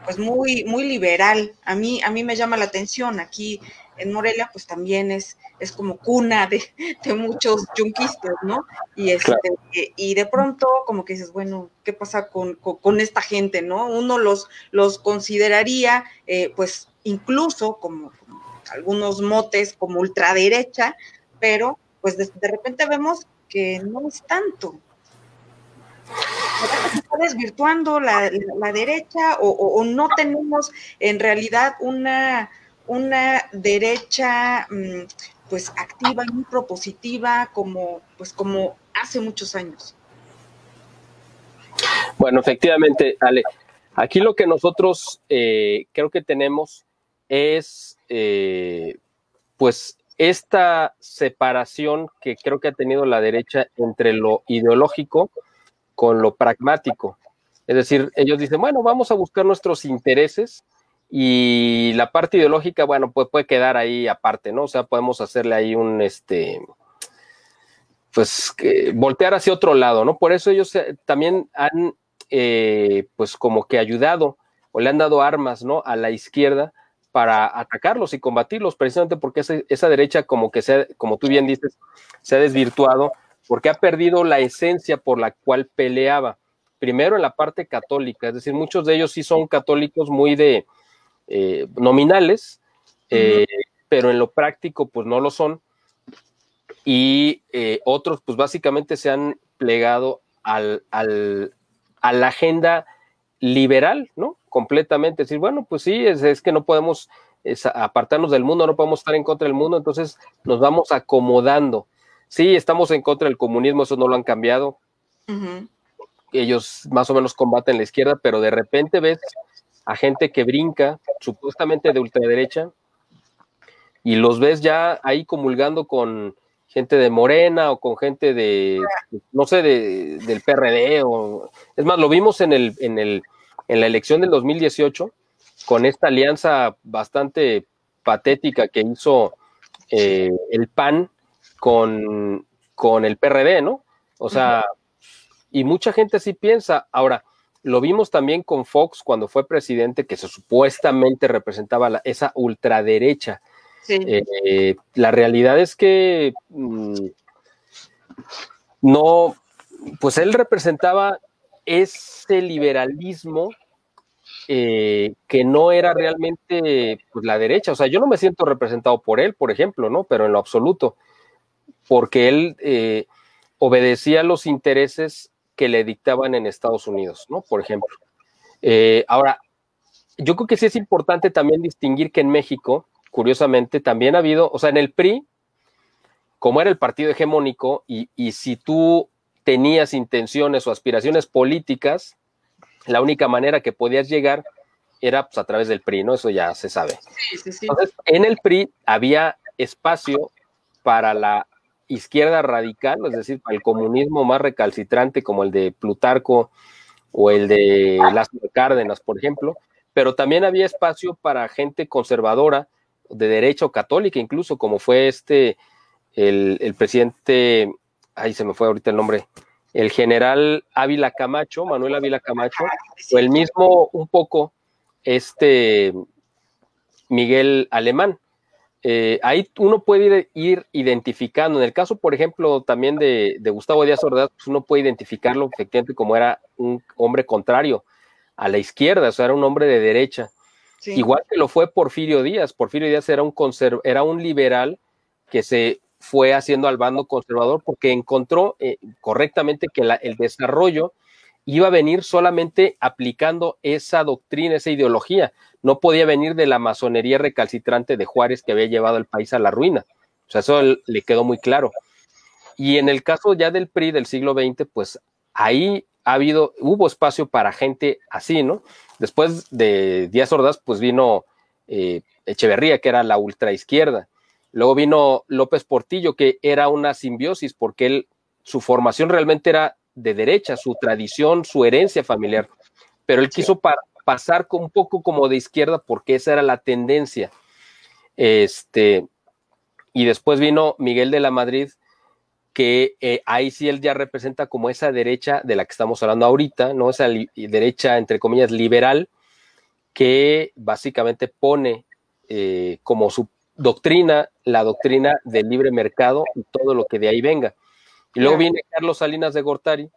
pues muy, muy liberal. A mí me llama la atención. Aquí en Morelia, pues también es como cuna de muchos yunquistas, ¿no? Y Claro. Y de pronto, como que dices, bueno, ¿qué pasa con esta gente, no? Uno los consideraría, pues, incluso como algunos motes como ultraderecha, pero pues de repente vemos que no es tanto. ¿Se está desvirtuando la derecha o no tenemos en realidad una derecha pues activa y muy propositiva como hace muchos años? Bueno, efectivamente, Ale, aquí lo que nosotros creo que tenemos es pues esta separación que creo que ha tenido la derecha entre lo ideológico con lo pragmático. Es decir, ellos dicen, bueno, vamos a buscar nuestros intereses y la parte ideológica, bueno, pues puede quedar ahí aparte, ¿no? O sea, podemos hacerle ahí pues, voltear hacia otro lado, ¿no? Por eso ellos también han, pues, como que ayudado o le han dado armas, ¿no? A la izquierda para atacarlos y combatirlos, precisamente porque esa derecha, como tú bien dices, se ha desvirtuado, porque ha perdido la esencia por la cual peleaba. Primero en la parte católica, es decir, muchos de ellos sí son católicos muy de nominales, pero en lo práctico pues no lo son, y otros pues básicamente se han plegado a la agenda liberal, ¿no? Completamente, decir, bueno, pues sí, es que no podemos apartarnos del mundo, no podemos estar en contra del mundo, entonces nos vamos acomodando. Sí, estamos en contra del comunismo, eso no lo han cambiado. Ellos más o menos combaten la izquierda, pero de repente ves a gente que brinca, supuestamente de ultraderecha, y los ves ya ahí comulgando con gente de Morena o con gente de, no sé, del PRD. Es más, lo vimos en la elección del 2018 con esta alianza bastante patética que hizo el PAN con el PRD, ¿no? O sea, y mucha gente así piensa. Ahora, lo vimos también con Fox cuando fue presidente, que se supuestamente representaba esa ultraderecha. Sí. La realidad es que no, pues él representaba ese liberalismo que no era realmente pues, la derecha. O sea, yo no me siento representado por él, por ejemplo, ¿no? Pero en lo absoluto, porque él obedecía los intereses que le dictaban en Estados Unidos, ¿no? Por ejemplo. Ahora, yo creo que sí es importante también distinguir que en México, curiosamente, también ha habido, o sea, en el PRI, como era el partido hegemónico, y si tú tenías intenciones o aspiraciones políticas, la única manera que podías llegar era pues, a través del PRI, ¿no? Eso ya se sabe. Sí. Entonces, en el PRI había espacio para la izquierda radical, es decir, para el comunismo más recalcitrante como el de Plutarco o el de Lázaro Cárdenas, por ejemplo, pero también había espacio para gente conservadora, de derecha o católica incluso, como fue el presidente, ahí se me fue ahorita el nombre, el general Ávila Camacho, Manuel Ávila Camacho, o el mismo un poco Miguel Alemán. Ahí uno puede ir identificando, en el caso, por ejemplo, también de Gustavo Díaz Ordaz, pues uno puede identificarlo efectivamente como era un hombre contrario a la izquierda, o sea, era un hombre de derecha. Sí. Igual que lo fue Porfirio Díaz. Porfirio Díaz era un liberal que se fue haciendo al bando conservador porque encontró correctamente que el desarrollo iba a venir solamente aplicando esa doctrina, esa ideología. No podía venir de la masonería recalcitrante de Juárez que había llevado al país a la ruina. O sea, eso le quedó muy claro. Y en el caso ya del PRI del siglo XX, pues ahí hubo espacio para gente así, ¿no? Después de Díaz Ordaz, pues vino Echeverría, que era la ultraizquierda. Luego vino López Portillo, que era una simbiosis, porque su formación realmente era de derecha, su tradición, su herencia familiar. Pero él quiso pasar un poco como de izquierda, porque esa era la tendencia. Y después vino Miguel de la Madrid, que ahí sí él ya representa como esa derecha de la que estamos hablando ahorita, ¿no? Esa derecha, entre comillas, liberal, que básicamente pone como su doctrina, la doctrina del libre mercado y todo lo que de ahí venga. Y luego viene Carlos Salinas de Gortari,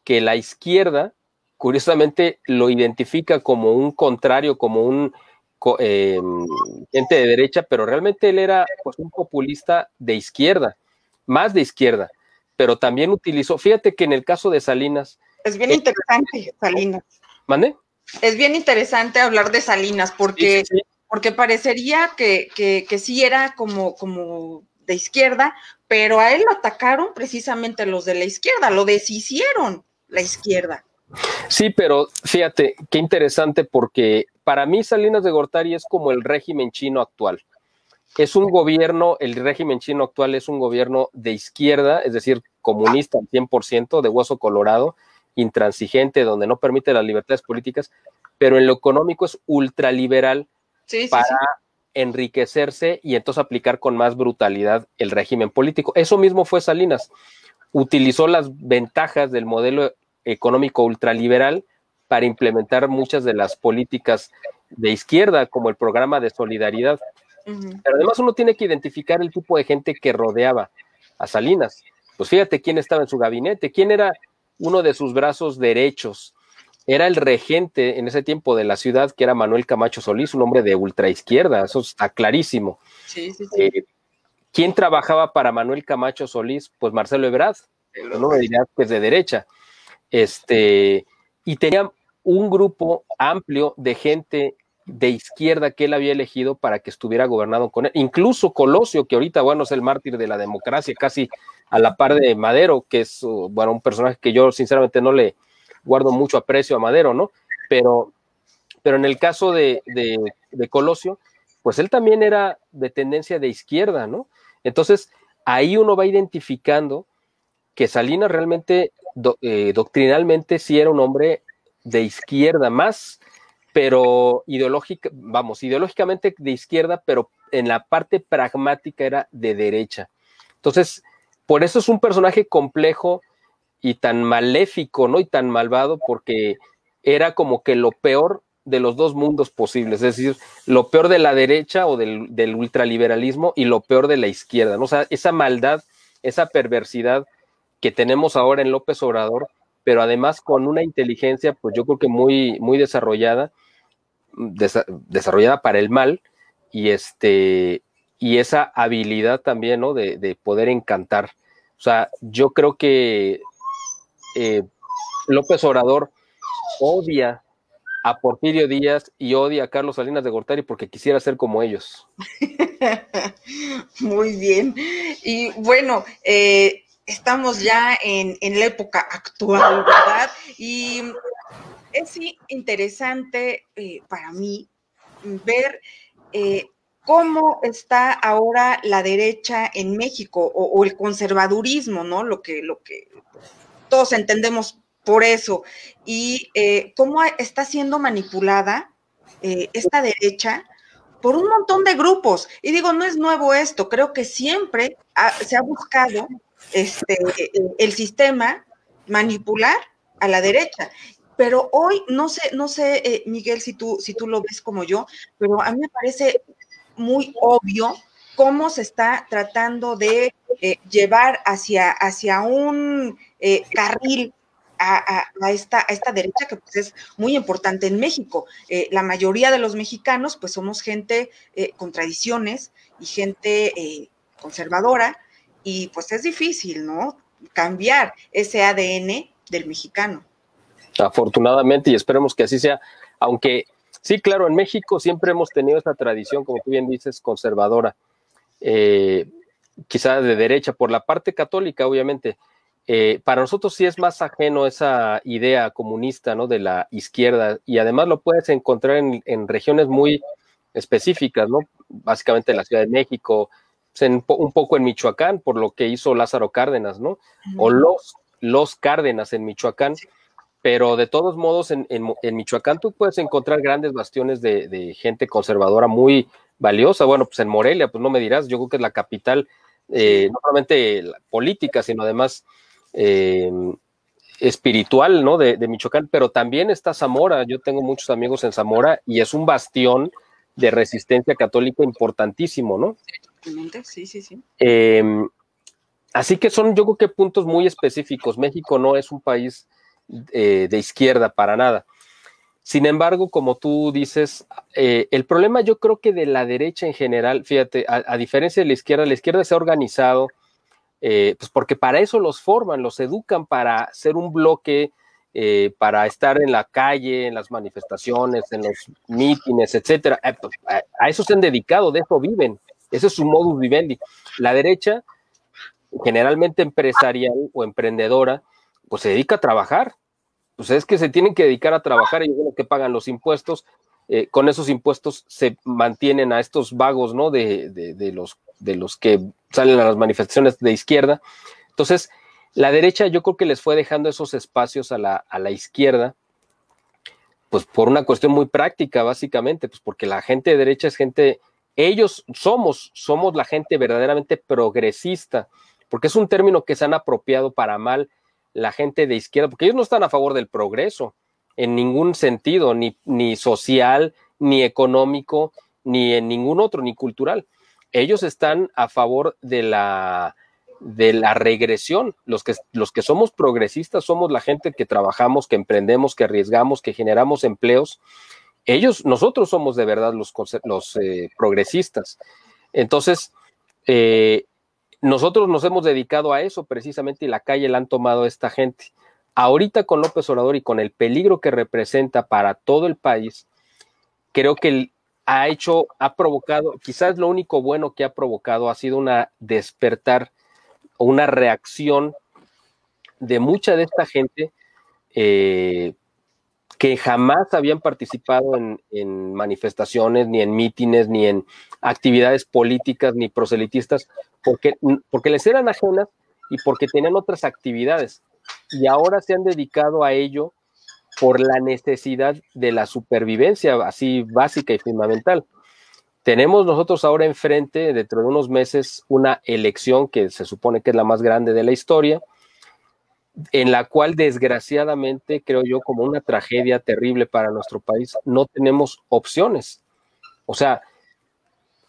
que la izquierda, curiosamente, lo identifica como un contrario, como un gente de derecha, pero realmente él era pues un populista de izquierda, más de izquierda, pero también utilizó, fíjate que en el caso de Salinas... Es bien interesante, Salinas. ¿Mande? Es bien interesante hablar de Salinas, porque, sí. porque parecería que sí era como de izquierda, pero a él lo atacaron precisamente los de la izquierda, lo deshicieron la izquierda. Sí, pero fíjate, qué interesante, porque para mí Salinas de Gortari es como el régimen chino actual. Es un gobierno, el régimen chino actual es un gobierno de izquierda, es decir, comunista al 100%, de hueso colorado, intransigente, donde no permite las libertades políticas, pero en lo económico es ultraliberal para enriquecerse y entonces aplicar con más brutalidad el régimen político. Eso mismo fue Salinas. Utilizó las ventajas del modelo económico ultraliberal para implementar muchas de las políticas de izquierda, como el programa de solidaridad. Pero además uno tiene que identificar el tipo de gente que rodeaba a Salinas. Pues fíjate quién estaba en su gabinete, quién era uno de sus brazos derechos. Era el regente en ese tiempo de la ciudad, que era Manuel Camacho Solís, un hombre de ultraizquierda, eso está clarísimo. ¿Quién trabajaba para Manuel Camacho Solís? Pues Marcelo Ebrard, no me dirías que es de derecha. Y tenía un grupo amplio de gente de izquierda que él había elegido para que estuviera gobernado con él. Incluso Colosio, que ahorita, bueno, es el mártir de la democracia, casi a la par de Madero, que es, bueno, un personaje que yo sinceramente no le guardo mucho aprecio a Madero, ¿no? Pero en el caso de Colosio, pues él también era de tendencia de izquierda, ¿no? Entonces, ahí uno va identificando que Salinas realmente, doctrinalmente, sí era un hombre de izquierda más, pero ideológicamente de izquierda, pero en la parte pragmática era de derecha. Entonces, por eso es un personaje complejo y tan maléfico, ¿no? Y tan malvado, porque era como que lo peor de los dos mundos posibles, es decir, lo peor de la derecha o del ultraliberalismo y lo peor de la izquierda, ¿no? O sea, esa maldad, esa perversidad que tenemos ahora en López Obrador, pero además con una inteligencia, pues yo creo que muy, muy desarrollada, desarrollada para el mal, y esa habilidad también, ¿no? De poder encantar. O sea, yo creo que López Obrador odia a Porfirio Díaz y odia a Carlos Salinas de Gortari porque quisiera ser como ellos. Muy bien. Y bueno, estamos ya en la época actual, ¿verdad? Y es interesante para mí ver cómo está ahora la derecha en México o el conservadurismo, ¿no? Lo que todos entendemos por eso, y cómo está siendo manipulada esta derecha por un montón de grupos. Y digo, no es nuevo esto, creo que siempre se ha buscado el sistema manipular a la derecha. Pero hoy, no sé, Miguel, si tú lo ves como yo, pero a mí me parece muy obvio cómo se está tratando de llevar hacia un carril a esta derecha que pues es muy importante en México. La mayoría de los mexicanos pues somos gente con tradiciones y gente conservadora, y pues es difícil, ¿no? Cambiar ese ADN del mexicano. Afortunadamente, y esperemos que así sea, aunque sí, claro, en México siempre hemos tenido esa tradición, como tú bien dices, conservadora, quizá de derecha, por la parte católica, obviamente. Para nosotros sí es más ajeno esa idea comunista, ¿no? De la izquierda, y además lo puedes encontrar en regiones muy específicas, ¿no? Básicamente en la Ciudad de México, un poco en Michoacán, por lo que hizo Lázaro Cárdenas, ¿no? O los Cárdenas en Michoacán. Pero de todos modos, en Michoacán tú puedes encontrar grandes bastiones de gente conservadora muy valiosa. Bueno, pues en Morelia, pues no me dirás, yo creo que es la capital, no solamente política, sino además espiritual, ¿no? De Michoacán, pero también está Zamora. Yo tengo muchos amigos en Zamora y es un bastión de resistencia católica importantísimo, ¿no? Sí. Así que son, yo creo que puntos muy específicos. México no es un país de izquierda para nada. Sin embargo, como tú dices, el problema yo creo que de la derecha en general, fíjate, a diferencia de la izquierda se ha organizado, pues porque para eso los forman, los educan para ser un bloque, para estar en la calle, en las manifestaciones, en los mítines, etcétera. Pues, a eso se han dedicado, de eso viven, ese es su modus vivendi. La derecha, generalmente empresarial o emprendedora, pues se dedica a trabajar. Pues es que se tienen que dedicar a trabajar, ellos son los que pagan los impuestos, con esos impuestos se mantienen a estos vagos, ¿no? De los que salen a las manifestaciones de izquierda. Entonces, la derecha yo creo que les fue dejando esos espacios a la izquierda, pues por una cuestión muy práctica, básicamente, pues porque la gente de derecha es gente, ellos somos la gente verdaderamente progresista, porque es un término que se han apropiado para mal la gente de izquierda, porque ellos no están a favor del progreso en ningún sentido, ni social, ni económico, ni en ningún otro, ni cultural. Ellos están a favor de la regresión. Los que somos progresistas somos la gente que trabajamos, que emprendemos, que arriesgamos, que generamos empleos. Nosotros somos de verdad los progresistas. Entonces, nosotros nos hemos dedicado a eso precisamente y la calle la han tomado esta gente. Ahorita con López Obrador y con el peligro que representa para todo el país, creo que ha provocado, quizás lo único bueno que ha provocado ha sido una despertar o una reacción de mucha de esta gente que jamás habían participado en manifestaciones, ni en mítines, ni en actividades políticas, ni proselitistas, porque les eran ajenas y porque tenían otras actividades. Y ahora se han dedicado a ello por la necesidad de la supervivencia, así básica y fundamental. Tenemos nosotros ahora enfrente, dentro de unos meses, una elección que se supone que es la más grande de la historia, en la cual desgraciadamente, creo yo, como una tragedia terrible para nuestro país, no tenemos opciones. O sea,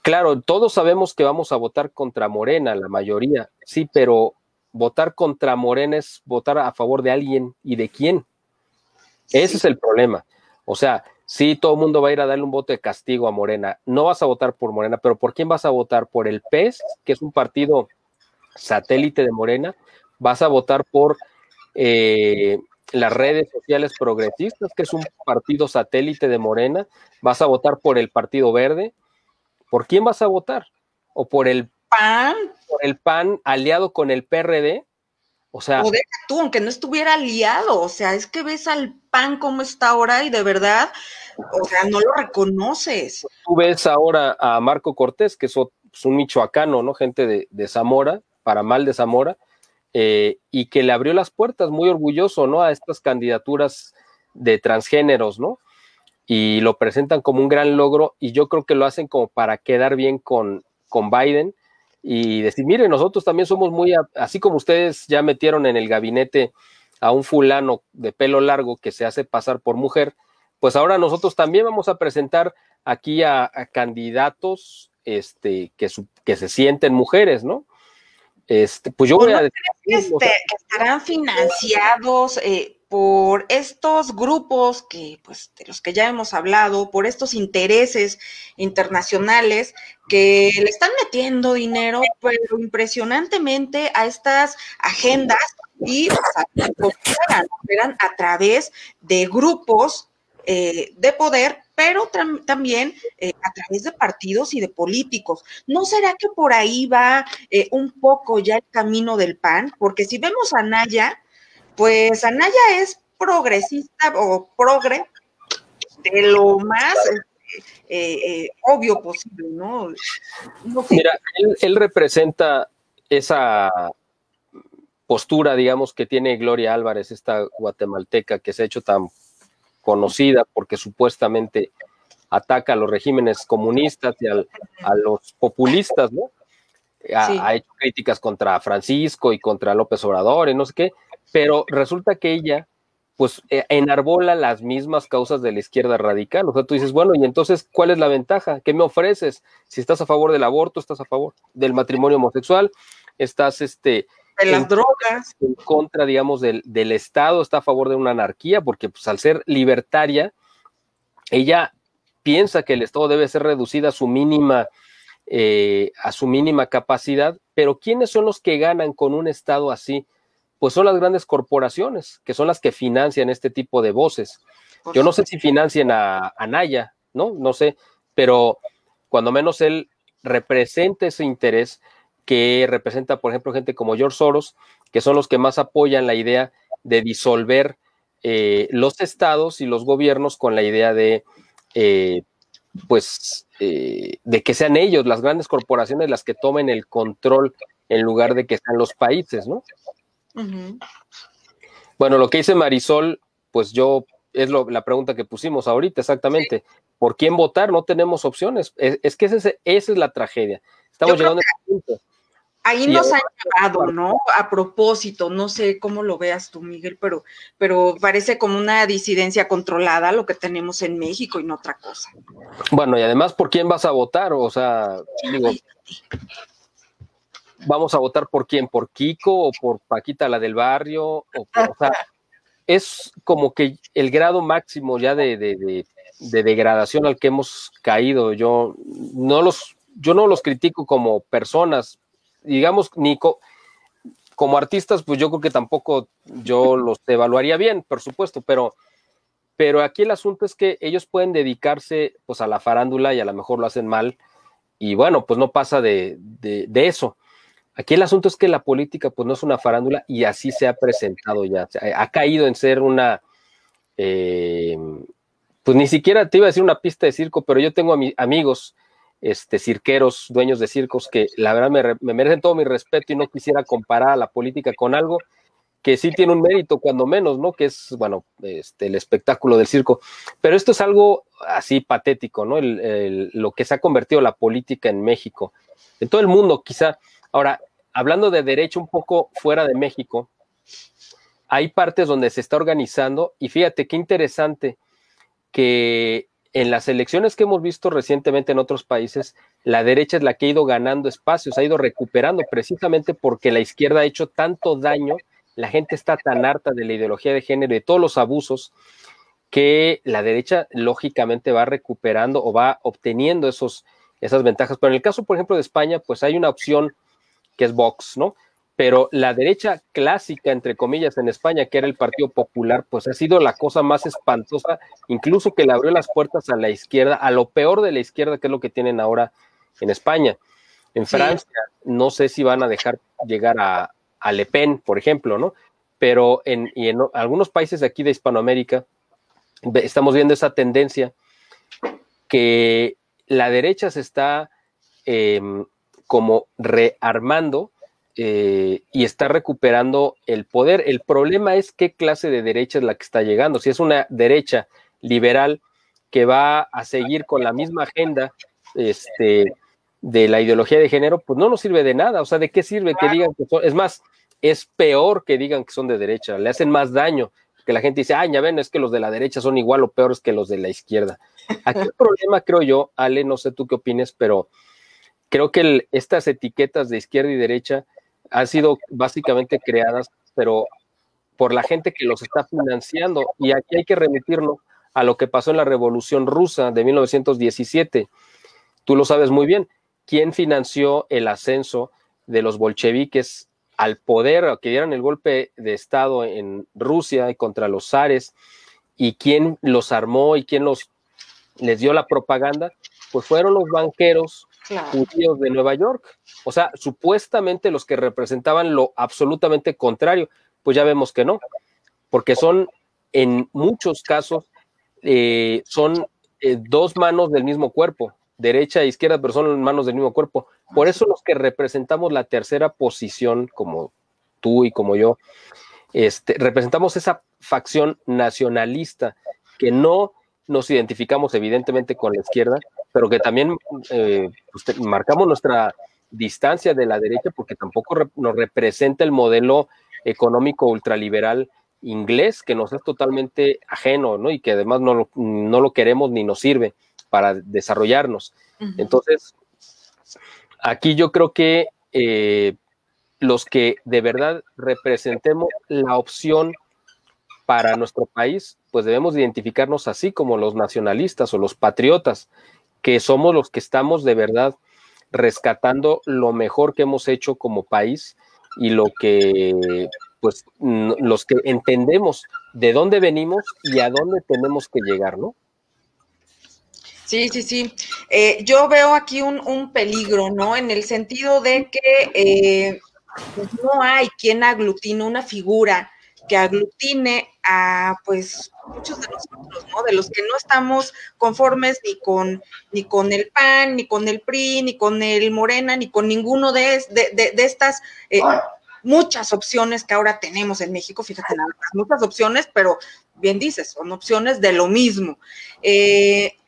claro, todos sabemos que vamos a votar contra Morena, la mayoría, sí, pero votar contra Morena es votar a favor de alguien, ¿y de quién? Ese es el problema. O sea, sí, todo el mundo va a ir a darle un voto de castigo a Morena. No vas a votar por Morena, pero ¿por quién vas a votar? ¿Por el PES, que es un partido satélite de Morena? ¿Vas a votar por las redes sociales progresistas, que es un partido satélite de Morena? ¿Vas a votar por el Partido Verde? ¿Por quién vas a votar? ¿O por el PAN? Por el PAN aliado con el PRD? O sea, o deja tú, aunque no estuviera aliado, o sea, es que ves al PAN como está ahora y de verdad, o sea, no lo reconoces. Tú ves ahora a Marco Cortés, que es un michoacano, ¿no? Gente de Zamora, para mal de Zamora, y que le abrió las puertas, muy orgulloso, ¿no? A estas candidaturas de transgéneros, ¿no? Y lo presentan como un gran logro, y yo creo que lo hacen como para quedar bien con Biden, y decir, miren, nosotros también somos así como ustedes ya metieron en el gabinete a un fulano de pelo largo que se hace pasar por mujer, pues ahora nosotros también vamos a presentar aquí a candidatos que se sienten mujeres, ¿no? Pues yo voy a decir, que estarán financiados por estos grupos que, pues, de los que ya hemos hablado, por estos intereses internacionales que le están metiendo dinero, pero impresionantemente a estas agendas y operan a través de grupos de poder, pero también a través de partidos y de políticos. ¿No será que por ahí va un poco ya el camino del PAN? Porque si vemos a Anaya, pues Anaya es progresista o progre de lo más obvio posible, ¿no? No sé. Mira, él representa esa postura, digamos, que tiene Gloria Álvarez, esta guatemalteca que se ha hecho tan conocida porque supuestamente ataca a los regímenes comunistas y a los populistas, ¿no? Ha hecho críticas contra Francisco y contra López Obrador y no sé qué, pero resulta que ella, pues, enarbola las mismas causas de la izquierda radical. O sea, tú dices, bueno, y entonces, ¿cuál es la ventaja? ¿Qué me ofreces? Si estás a favor del aborto, estás a favor del matrimonio homosexual, estás de las drogas, en contra, digamos, del Estado, está a favor de una anarquía, porque pues al ser libertaria, ella piensa que el Estado debe ser reducido a su mínima capacidad, pero ¿quiénes son los que ganan con un Estado así? Pues son las grandes corporaciones, que son las que financian este tipo de voces. Yo no sé si financian a Naya, ¿no? No sé, pero cuando menos él representa ese interés que representa, por ejemplo, gente como George Soros, que son los que más apoyan la idea de disolver los estados y los gobiernos con la idea de de que sean ellos, las grandes corporaciones, las que tomen el control en lugar de que sean los países, ¿no? Uh-huh. Bueno, lo que dice Marisol, pues es la pregunta que pusimos ahorita, exactamente. Sí. ¿Por quién votar? No tenemos opciones. Es que esa es la tragedia. Estamos llegando a ese punto. Ahí nos han llevado, ¿no? A propósito, no sé cómo lo veas tú, Miguel, pero parece como una disidencia controlada lo que tenemos en México y no otra cosa. Bueno, y además, ¿por quién vas a votar? O sea, digo, ¿vamos a votar por quién? ¿Por Kiko o por Paquita, la del barrio? O sea, es como que el grado máximo ya de degradación al que hemos caído. Yo no los critico como personas, digamos, ni como artistas, pues yo creo que tampoco yo los evaluaría bien, por supuesto, pero aquí el asunto es que ellos pueden dedicarse pues a la farándula y a lo mejor lo hacen mal, y bueno, pues no pasa de eso. Aquí el asunto es que la política pues no es una farándula y así se ha presentado ya, ha caído en ser una, pues ni siquiera te iba a decir una pista de circo, pero yo tengo amigos cirqueros, dueños de circos, que la verdad me merecen todo mi respeto y no quisiera comparar a la política con algo que sí tiene un mérito, cuando menos, ¿no? Que es, bueno, el espectáculo del circo. Pero esto es algo así patético, ¿no? Lo que se ha convertido la política en México, en todo el mundo, quizá. Ahora, hablando de derecho un poco fuera de México, hay partes donde se está organizando, y fíjate qué interesante que en las elecciones que hemos visto recientemente en otros países, la derecha es la que ha ido ganando espacios, ha ido recuperando, precisamente porque la izquierda ha hecho tanto daño, la gente está tan harta de la ideología de género y de todos los abusos, que la derecha lógicamente va recuperando o va obteniendo esas ventajas. Pero en el caso, por ejemplo, de España, pues hay una opción que es Vox, ¿no? Pero la derecha clásica, entre comillas, en España, que era el Partido Popular, pues ha sido la cosa más espantosa, incluso que le abrió las puertas a la izquierda, a lo peor de la izquierda, que es lo que tienen ahora en España. En Francia, no sé si van a dejar llegar a Le Pen, por ejemplo, ¿no? Pero en algunos países de aquí de Hispanoamérica estamos viendo esa tendencia que la derecha se está como rearmando y está recuperando el poder. El problema es qué clase de derecha es la que está llegando. Si es una derecha liberal que va a seguir con la misma agenda de la ideología de género, pues no nos sirve de nada. O sea, ¿de qué sirve que digan que son? Es más, es peor que digan que son de derecha, le hacen más daño, que la gente dice, ya ven, es que los de la derecha son igual o peores que los de la izquierda. Aquí el problema, creo yo, Ale, no sé tú qué opines, pero creo que estas etiquetas de izquierda y derecha han sido básicamente creadas, pero por la gente que los está financiando. Y aquí hay que remitirnos a lo que pasó en la Revolución Rusa de 1917. Tú lo sabes muy bien. ¿Quién financió el ascenso de los bolcheviques al poder, que dieran el golpe de Estado en Rusia y contra los zares? ¿Y quién los armó y quién les dio la propaganda? Pues fueron los banqueros judíos de Nueva York. O sea, supuestamente los que representaban lo absolutamente contrario. Pues ya vemos que no, porque son, en muchos casos, son dos manos del mismo cuerpo, derecha e izquierda, pero son manos del mismo cuerpo. Por eso los que representamos la tercera posición, como tú y como yo, representamos esa facción nacionalista que no nos identificamos evidentemente con la izquierda, pero que también marcamos nuestra distancia de la derecha porque tampoco nos representa el modelo económico ultraliberal inglés, que nos es totalmente ajeno, ¿no? Y que además no lo queremos ni nos sirve para desarrollarnos. Uh-huh. Entonces, aquí yo creo que los que de verdad representemos la opción para nuestro país, pues debemos identificarnos así como los nacionalistas o los patriotas, que somos los que estamos de verdad rescatando lo mejor que hemos hecho como país y lo que, pues, los que entendemos de dónde venimos y a dónde tenemos que llegar, ¿no? Sí, sí, sí. Yo veo aquí un peligro, ¿no? En el sentido de que pues no hay quien aglutine una figura que aglutine a pues muchos de nosotros, ¿no? De los que no estamos conformes ni con el PAN, ni con el PRI, ni con el Morena, ni con ninguno de estas muchas opciones que ahora tenemos en México, fíjate nada más, muchas opciones, pero bien dices, son opciones de lo mismo.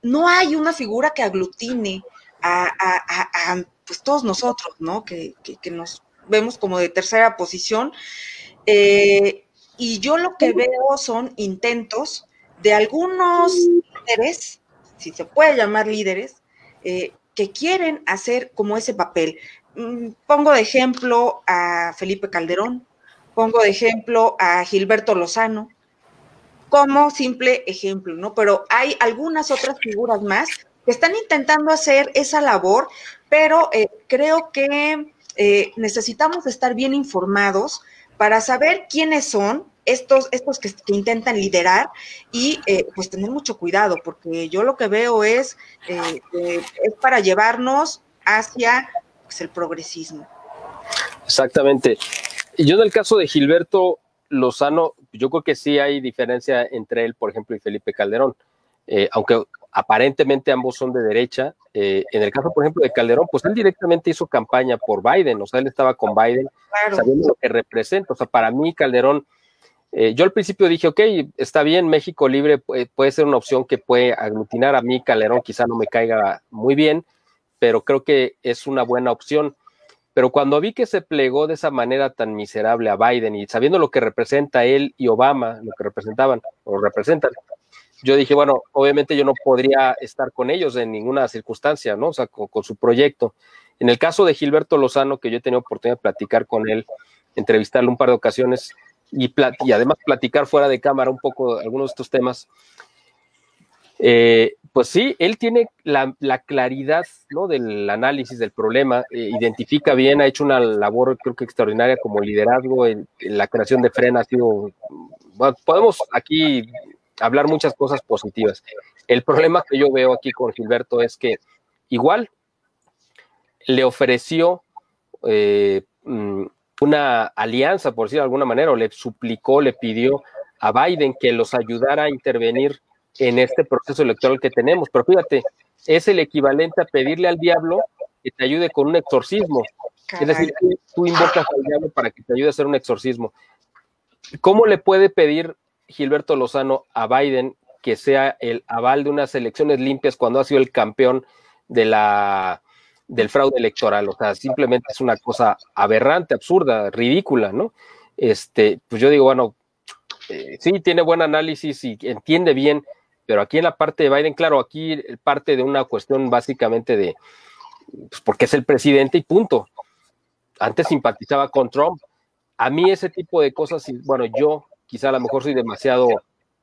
No hay una figura que aglutine a pues todos nosotros, ¿no? Que nos vemos como de tercera posición. Y yo lo que veo son intentos de algunos líderes, si se puede llamar líderes, que quieren hacer como ese papel. Pongo de ejemplo a Felipe Calderón, pongo de ejemplo a Gilberto Lozano, como simple ejemplo, ¿no? Pero hay algunas otras figuras más que están intentando hacer esa labor, pero creo que necesitamos estar bien informados para saber quiénes son estos que intentan liderar y pues tener mucho cuidado, porque yo lo que veo es para llevarnos hacia pues, el progresismo. Exactamente. Yo en el caso de Gilberto Lozano, yo creo que sí hay diferencia entre él, por ejemplo, y Felipe Calderón, aunque aparentemente ambos son de derecha. En el caso, por ejemplo, de Calderón, pues él directamente hizo campaña por Biden, o sea, él estaba con Biden, claro, sabiendo lo que representa. O sea, para mí, Calderón, yo al principio dije, ok, está bien, México Libre puede ser una opción que puede aglutinar a mí. Calderón quizá no me caiga muy bien, pero creo que es una buena opción. Pero cuando vi que se plegó de esa manera tan miserable a Biden y sabiendo lo que representa él y Obama, lo que representaban o representan, yo dije, bueno, obviamente yo no podría estar con ellos en ninguna circunstancia, ¿no? O sea, con su proyecto. En el caso de Gilberto Lozano, que yo he tenido oportunidad de platicar con él, entrevistarle un par de ocasiones y además platicar fuera de cámara un poco algunos de estos temas, pues sí, él tiene la claridad, ¿no? Del análisis del problema, identifica bien, ha hecho una labor creo que extraordinaria como liderazgo en la creación de Frena. Ha sido, bueno, podemos aquí hablar muchas cosas positivas. El problema que yo veo aquí con Gilberto es que igual le ofreció una alianza, por decirlo de alguna manera, o le suplicó, le pidió a Biden que los ayudara a intervenir en este proceso electoral que tenemos. Pero fíjate, es el equivalente a pedirle al diablo que te ayude con un exorcismo. Caray. Es decir, tú invocas al diablo para que te ayude a hacer un exorcismo. ¿Cómo le puede pedir Gilberto Lozano a Biden que sea el aval de unas elecciones limpias cuando ha sido el campeón del fraude electoral? O sea, simplemente es una cosa aberrante, absurda, ridícula, ¿no? Pues yo digo, bueno, sí, tiene buen análisis y entiende bien, pero aquí en la parte de Biden, claro, aquí parte de una cuestión básicamente de, pues porque es el presidente y punto. Antes simpatizaba con Trump. A mí ese tipo de cosas, bueno, yo quizá a lo mejor soy demasiado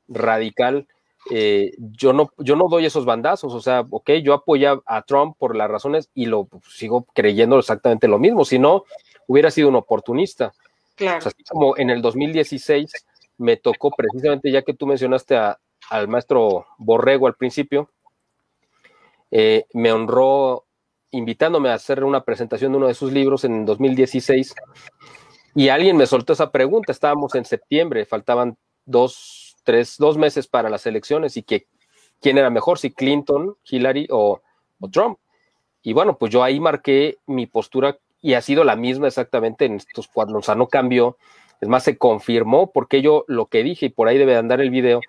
radical, yo no doy esos bandazos. O sea, ok, yo apoyé a Trump por las razones y lo sigo creyendo exactamente lo mismo, si no, hubiera sido un oportunista. Claro. O sea, así como en el 2016 me tocó precisamente, ya que tú mencionaste al maestro Borrego al principio, me honró invitándome a hacer una presentación de uno de sus libros en 2016 y alguien me soltó esa pregunta. Estábamos en septiembre, faltaban 2 meses para las elecciones y que quién era mejor, si Clinton, Hillary o Trump. Y bueno, pues yo ahí marqué mi postura y ha sido la misma exactamente en estos 4, o sea, no cambió. Es más, se confirmó porque yo lo que dije, y por ahí debe de andar el video,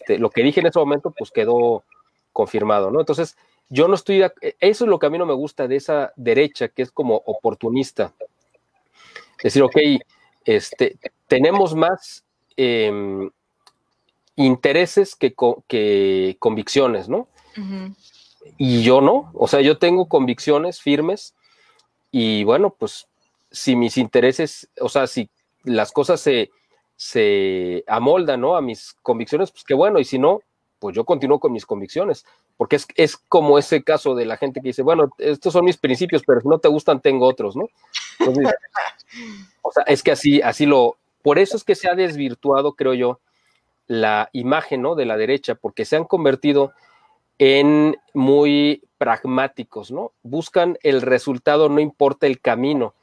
lo que dije en ese momento, pues quedó confirmado, ¿no? Entonces, yo no estoy, eso es lo que a mí no me gusta de esa derecha, que es como oportunista. Es decir, ok, tenemos más intereses que convicciones, ¿no? Uh-huh. Y yo no, o sea, yo tengo convicciones firmes y bueno, pues si mis intereses, o sea, si las cosas se se amolda, ¿no?, a mis convicciones, pues qué bueno, y si no, pues yo continúo con mis convicciones, porque es como ese caso de la gente que dice, bueno, estos son mis principios, pero si no te gustan, tengo otros, ¿no? Entonces, o sea, es que por eso es que se ha desvirtuado, creo yo, la imagen, ¿no?, de la derecha, porque se han convertido en muy pragmáticos, ¿no? Buscan el resultado, no importa el camino.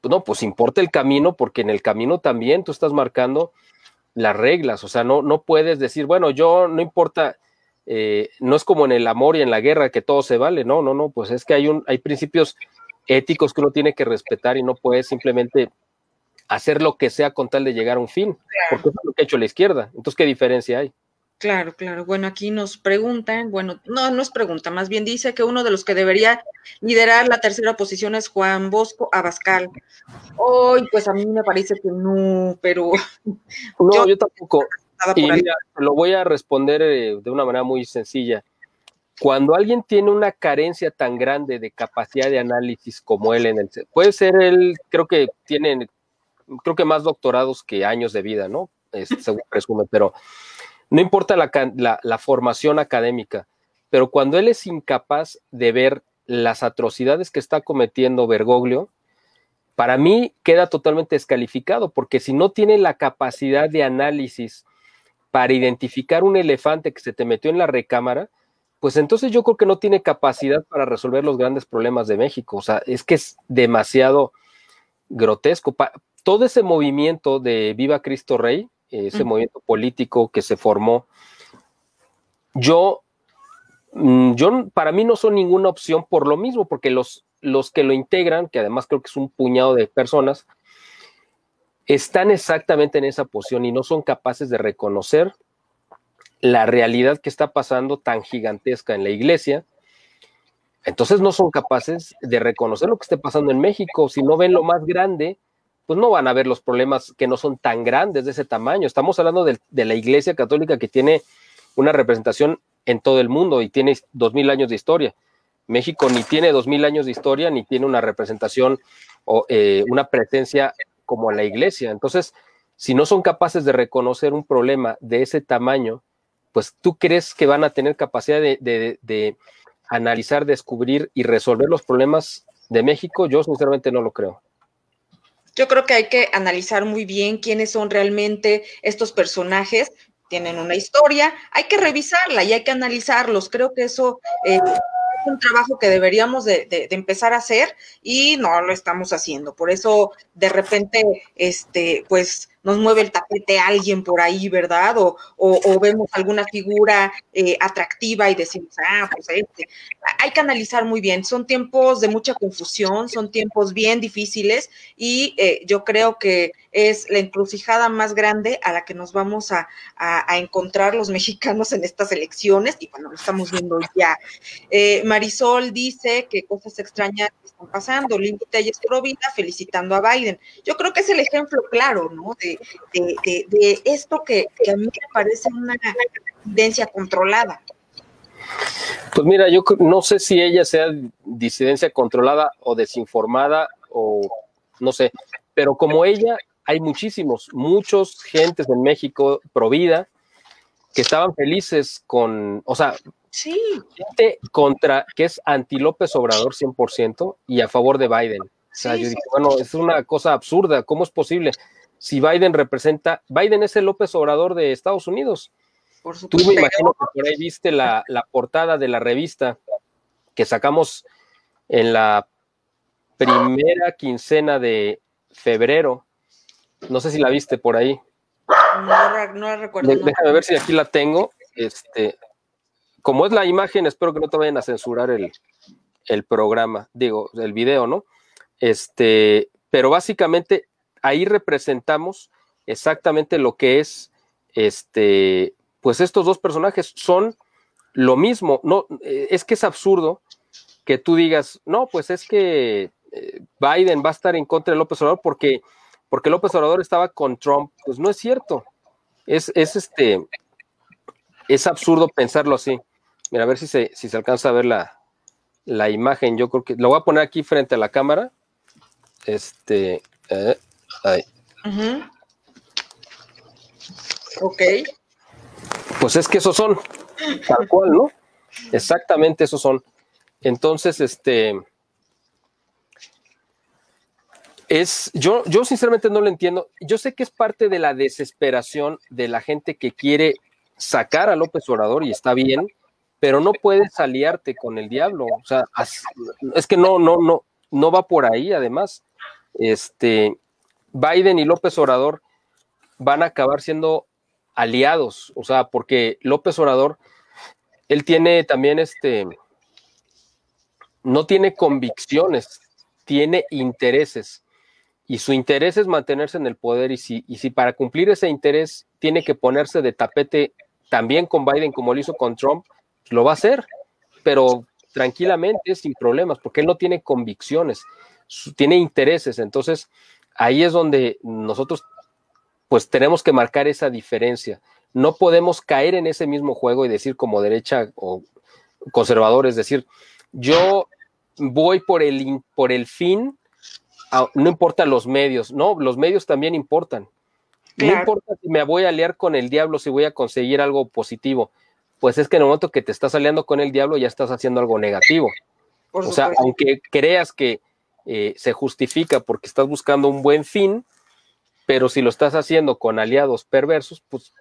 No, pues importa el camino, porque en el camino también tú estás marcando las reglas, o sea, no puedes decir, bueno, yo no importa, no es como en el amor y en la guerra que todo se vale, no, pues es que hay principios éticos que uno tiene que respetar y no puedes simplemente hacer lo que sea con tal de llegar a un fin, porque eso es lo que ha hecho la izquierda. Entonces, ¿qué diferencia hay? Claro, claro. Bueno, aquí nos preguntan, bueno, no es pregunta, más bien dice que uno de los que debería liderar la tercera posición es Juan Bosco Abascal. Hoy, pues a mí me parece que no, pero no, yo tampoco. Y por mira, lo voy a responder de una manera muy sencilla. Cuando alguien tiene una carencia tan grande de capacidad de análisis como él puede ser él, creo que más doctorados que años de vida, ¿no? Según presume, pero no importa la formación académica, pero cuando él es incapaz de ver las atrocidades que está cometiendo Bergoglio, para mí queda totalmente descalificado, porque si no tiene la capacidad de análisis para identificar un elefante que se te metió en la recámara, pues entonces yo creo que no tiene capacidad para resolver los grandes problemas de México. O sea, es que es demasiado grotesco. Todo ese movimiento de Viva Cristo Rey, ese movimiento político que se formó, para mí no son ninguna opción por lo mismo, porque los que lo integran, que además creo que es un puñado de personas, están exactamente en esa posición y no son capaces de reconocer la realidad que está pasando tan gigantesca en la iglesia. Entonces no son capaces de reconocer lo que esté pasando en México. Si no ven lo más grande, pues no van a ver los problemas que no son tan grandes de ese tamaño. Estamos hablando de la Iglesia Católica, que tiene una representación en todo el mundo y tiene 2000 años de historia. México ni tiene 2000 años de historia, ni tiene una representación o una presencia como la Iglesia. Entonces, si no son capaces de reconocer un problema de ese tamaño, pues ¿tú crees que van a tener capacidad de analizar, descubrir y resolver los problemas de México? Yo sinceramente no lo creo. Yo creo que hay que analizar muy bien quiénes son realmente estos personajes. Tienen una historia, hay que revisarla y hay que analizarlos. Creo que eso es un trabajo que deberíamos de empezar a hacer y no lo estamos haciendo. Por eso de repente, pues nos mueve el tapete alguien por ahí, ¿verdad? O vemos alguna figura atractiva y decimos, pues hay que analizar muy bien. Son tiempos de mucha confusión, son tiempos bien difíciles y yo creo que es la encrucijada más grande a la que nos vamos a encontrar los mexicanos en estas elecciones y cuando lo estamos viendo ya. Marisol dice que cosas extrañas están pasando. Lindy Telles Provida felicitando a Biden. Yo creo que es el ejemplo claro, ¿no? De esto que a mí me parece una disidencia controlada. Pues mira, yo no sé si ella sea disidencia controlada o desinformada o no sé, pero como ella hay muchos gentes en México pro vida que estaban felices con, o sea, sí, gente que es anti López Obrador 100% y a favor de Biden. O sea, yo dije, bueno, es una cosa absurda, ¿cómo es posible? Si Biden es el López Obrador de Estados Unidos. Por supuesto. Tú me imagino que por ahí viste la portada de la revista que sacamos en la primera quincena de febrero. No sé si la viste por ahí. No recuerdo. Déjame ver si aquí la tengo. Como es la imagen, espero que no te vayan a censurar el programa, digo, el video, ¿no? Pero básicamente ahí representamos exactamente lo que es, pues estos dos personajes son lo mismo. No, es que es absurdo que tú digas, no, pues es que Biden va a estar en contra de López Obrador porque López Obrador estaba con Trump. Pues no es cierto. Es absurdo pensarlo así. Mira, a ver si se alcanza a ver la imagen. Yo creo que lo voy a poner aquí frente a la cámara. Ahí. Ok. Pues es que esos son, tal cual, ¿no? Exactamente esos son. Entonces, yo sinceramente no lo entiendo. Yo sé que es parte de la desesperación de la gente que quiere sacar a López Obrador y está bien, pero no puedes aliarte con el diablo. O sea, es que no va por ahí. Además, Biden y López Obrador van a acabar siendo aliados. O sea, porque López Obrador, él tiene también no tiene convicciones, tiene intereses. Y su interés es mantenerse en el poder y si para cumplir ese interés tiene que ponerse de tapete también con Biden como lo hizo con Trump, pues lo va a hacer, pero tranquilamente, sin problemas, porque él no tiene convicciones, tiene intereses. Entonces, ahí es donde nosotros pues tenemos que marcar esa diferencia. No podemos caer en ese mismo juego y decir como derecha o conservador, es decir, yo voy por el fin, no importa los medios, no, los medios también importan. Claro. No importa si me voy a aliar con el diablo, si voy a conseguir algo positivo, pues es que en el momento que te estás aliando con el diablo ya estás haciendo algo negativo. O sea, aunque creas que se justifica porque estás buscando un buen fin, pero si lo estás haciendo con aliados perversos, pues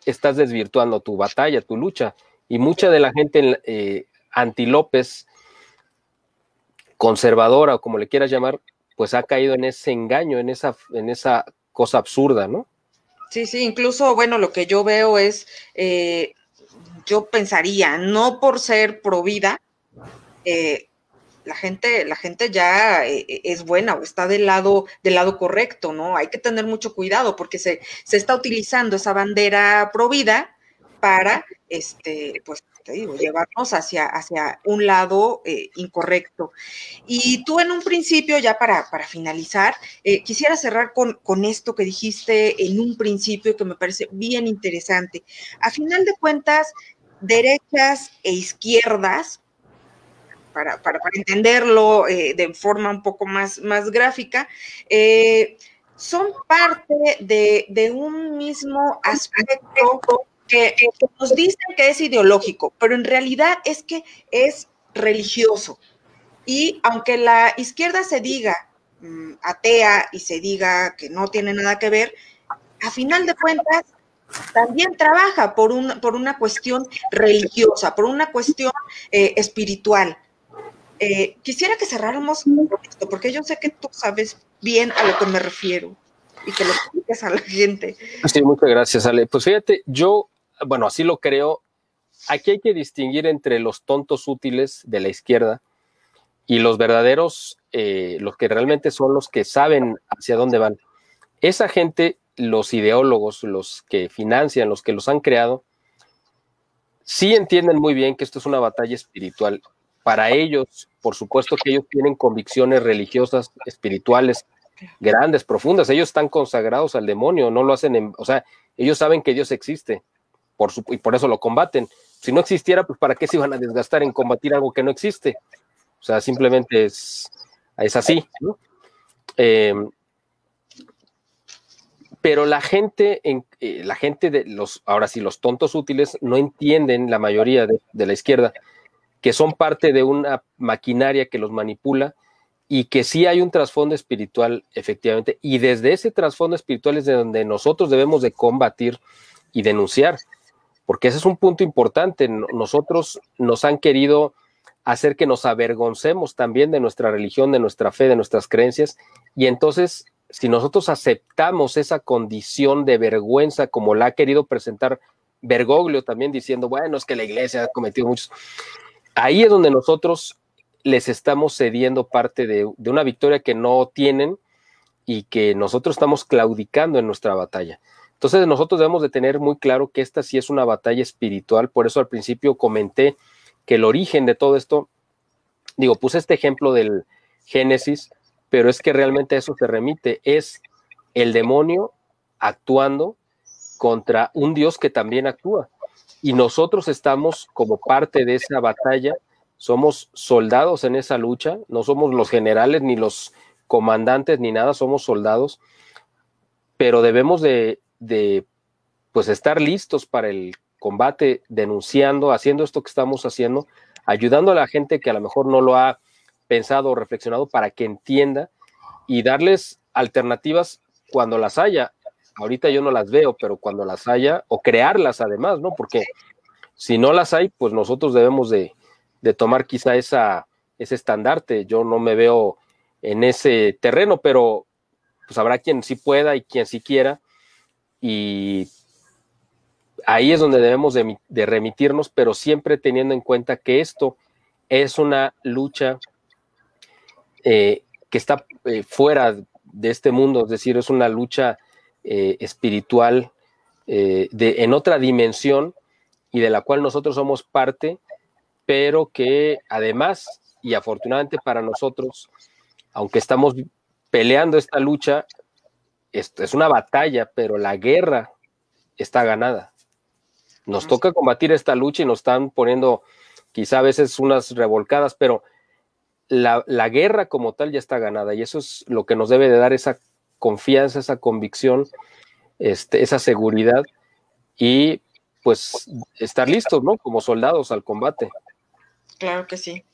estás desvirtuando tu batalla, tu lucha. Y mucha de la gente anti-López, conservadora o como le quieras llamar, pues ha caído en ese engaño, en esa cosa absurda, ¿no? Sí, sí, incluso, bueno, lo que yo veo es, yo pensaría, no por ser pro vida, la gente ya es buena o está del lado correcto, ¿no? Hay que tener mucho cuidado porque se está utilizando esa bandera pro vida para, pues, te digo, llevarnos hacia un lado incorrecto. Y tú en un principio, ya para finalizar, quisiera cerrar con esto que dijiste en un principio que me parece bien interesante. A final de cuentas, derechas e izquierdas, para entenderlo de forma un poco más gráfica, son parte de un mismo aspecto que nos dicen que es ideológico, pero en realidad es que es religioso. Y aunque la izquierda se diga atea y se diga que no tiene nada que ver, a final de cuentas también trabaja por una cuestión religiosa, por una cuestión espiritual. Quisiera que cerráramos con esto, porque yo sé que tú sabes bien a lo que me refiero y que lo expliques a la gente. Sí, muchas gracias, Ale. Pues fíjate, bueno, así lo creo. Aquí hay que distinguir entre los tontos útiles de la izquierda y los verdaderos, los que realmente son los que saben hacia dónde van. Esa gente, los ideólogos, los que financian, los que los han creado, sí entienden muy bien que esto es una batalla espiritual. Para ellos, por supuesto que ellos tienen convicciones religiosas, espirituales, grandes, profundas. Ellos están consagrados al demonio, no lo hacen, o sea, ellos saben que Dios existe, y por eso lo combaten. Si no existiera, pues ¿para qué se iban a desgastar en combatir algo que no existe? O sea, simplemente es así, ¿no? Pero la gente de ahora sí, los tontos útiles no entienden, la mayoría de la izquierda, que son parte de una maquinaria que los manipula y que sí hay un trasfondo espiritual, efectivamente, y desde ese trasfondo espiritual es de donde nosotros debemos de combatir y denunciar, porque ese es un punto importante. Nosotros nos han querido hacer que nos avergoncemos también de nuestra religión, de nuestra fe, de nuestras creencias, y entonces, si nosotros aceptamos esa condición de vergüenza como la ha querido presentar Bergoglio también diciendo, bueno, es que la iglesia ha cometido muchos, ahí es donde nosotros les estamos cediendo parte de una victoria que no tienen y que nosotros estamos claudicando en nuestra batalla. Entonces nosotros debemos de tener muy claro que esta sí es una batalla espiritual. Por eso al principio comenté que el origen de todo esto, puse este ejemplo del Génesis, pero es que realmente a eso se remite, es el demonio actuando contra un Dios que también actúa. Y nosotros estamos como parte de esa batalla, somos soldados en esa lucha, no somos los generales ni los comandantes ni nada, somos soldados, pero debemos de pues estar listos para el combate, denunciando, haciendo esto que estamos haciendo, ayudando a la gente que a lo mejor no lo ha pensado o reflexionado para que entienda y darles alternativas cuando las haya. Ahorita yo no las veo, pero cuando las haya, o crearlas además, ¿no? Porque si no las hay, pues nosotros debemos de tomar quizá ese estandarte. Yo no me veo en ese terreno, pero pues habrá quien sí pueda y quien sí quiera, y ahí es donde debemos de remitirnos, pero siempre teniendo en cuenta que esto es una lucha que está fuera de este mundo, es decir, es una lucha espiritual en otra dimensión y de la cual nosotros somos parte, pero que además, y afortunadamente para nosotros, aunque estamos peleando esta lucha, es una batalla, pero la guerra está ganada. Nos toca combatir esta lucha y nos están poniendo quizá a veces unas revolcadas, pero la guerra como tal ya está ganada, y eso es lo que nos debe de dar esa confianza, esa convicción, esa seguridad, y pues estar listos, ¿no? Como soldados al combate. Claro que sí.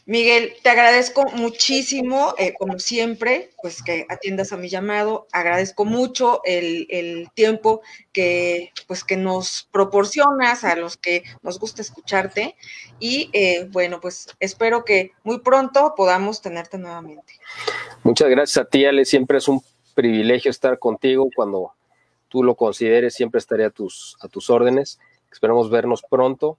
Miguel, te agradezco muchísimo, como siempre, pues que atiendas a mi llamado. Agradezco mucho el tiempo que nos proporcionas a los que nos gusta escucharte. Y bueno, pues espero que muy pronto podamos tenerte nuevamente. Muchas gracias a ti, Ale. Siempre es un privilegio estar contigo. Cuando tú lo consideres, siempre estaré a tus órdenes. Esperamos vernos pronto.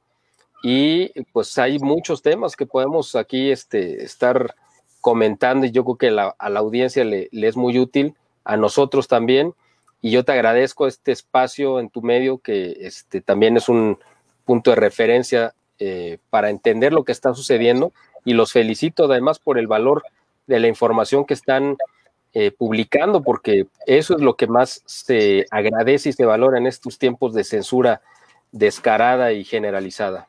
Y pues hay muchos temas que podemos aquí estar comentando, y yo creo que a la audiencia le es muy útil, a nosotros también, y yo te agradezco este espacio en tu medio, que también es un punto de referencia para entender lo que está sucediendo, y los felicito además por el valor de la información que están publicando, porque eso es lo que más se agradece y se valora en estos tiempos de censura descarada y generalizada.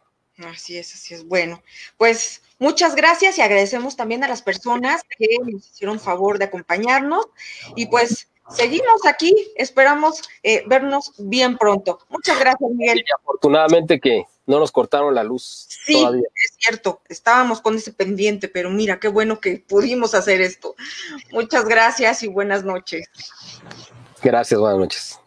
Así es, así es. Bueno, pues muchas gracias y agradecemos también a las personas que nos hicieron favor de acompañarnos, y pues seguimos aquí, esperamos vernos bien pronto. Muchas gracias, Miguel. Sí, afortunadamente que no nos cortaron la luz todavía. Sí, es cierto, estábamos con ese pendiente, pero mira, qué bueno que pudimos hacer esto. Muchas gracias y buenas noches. Gracias, buenas noches.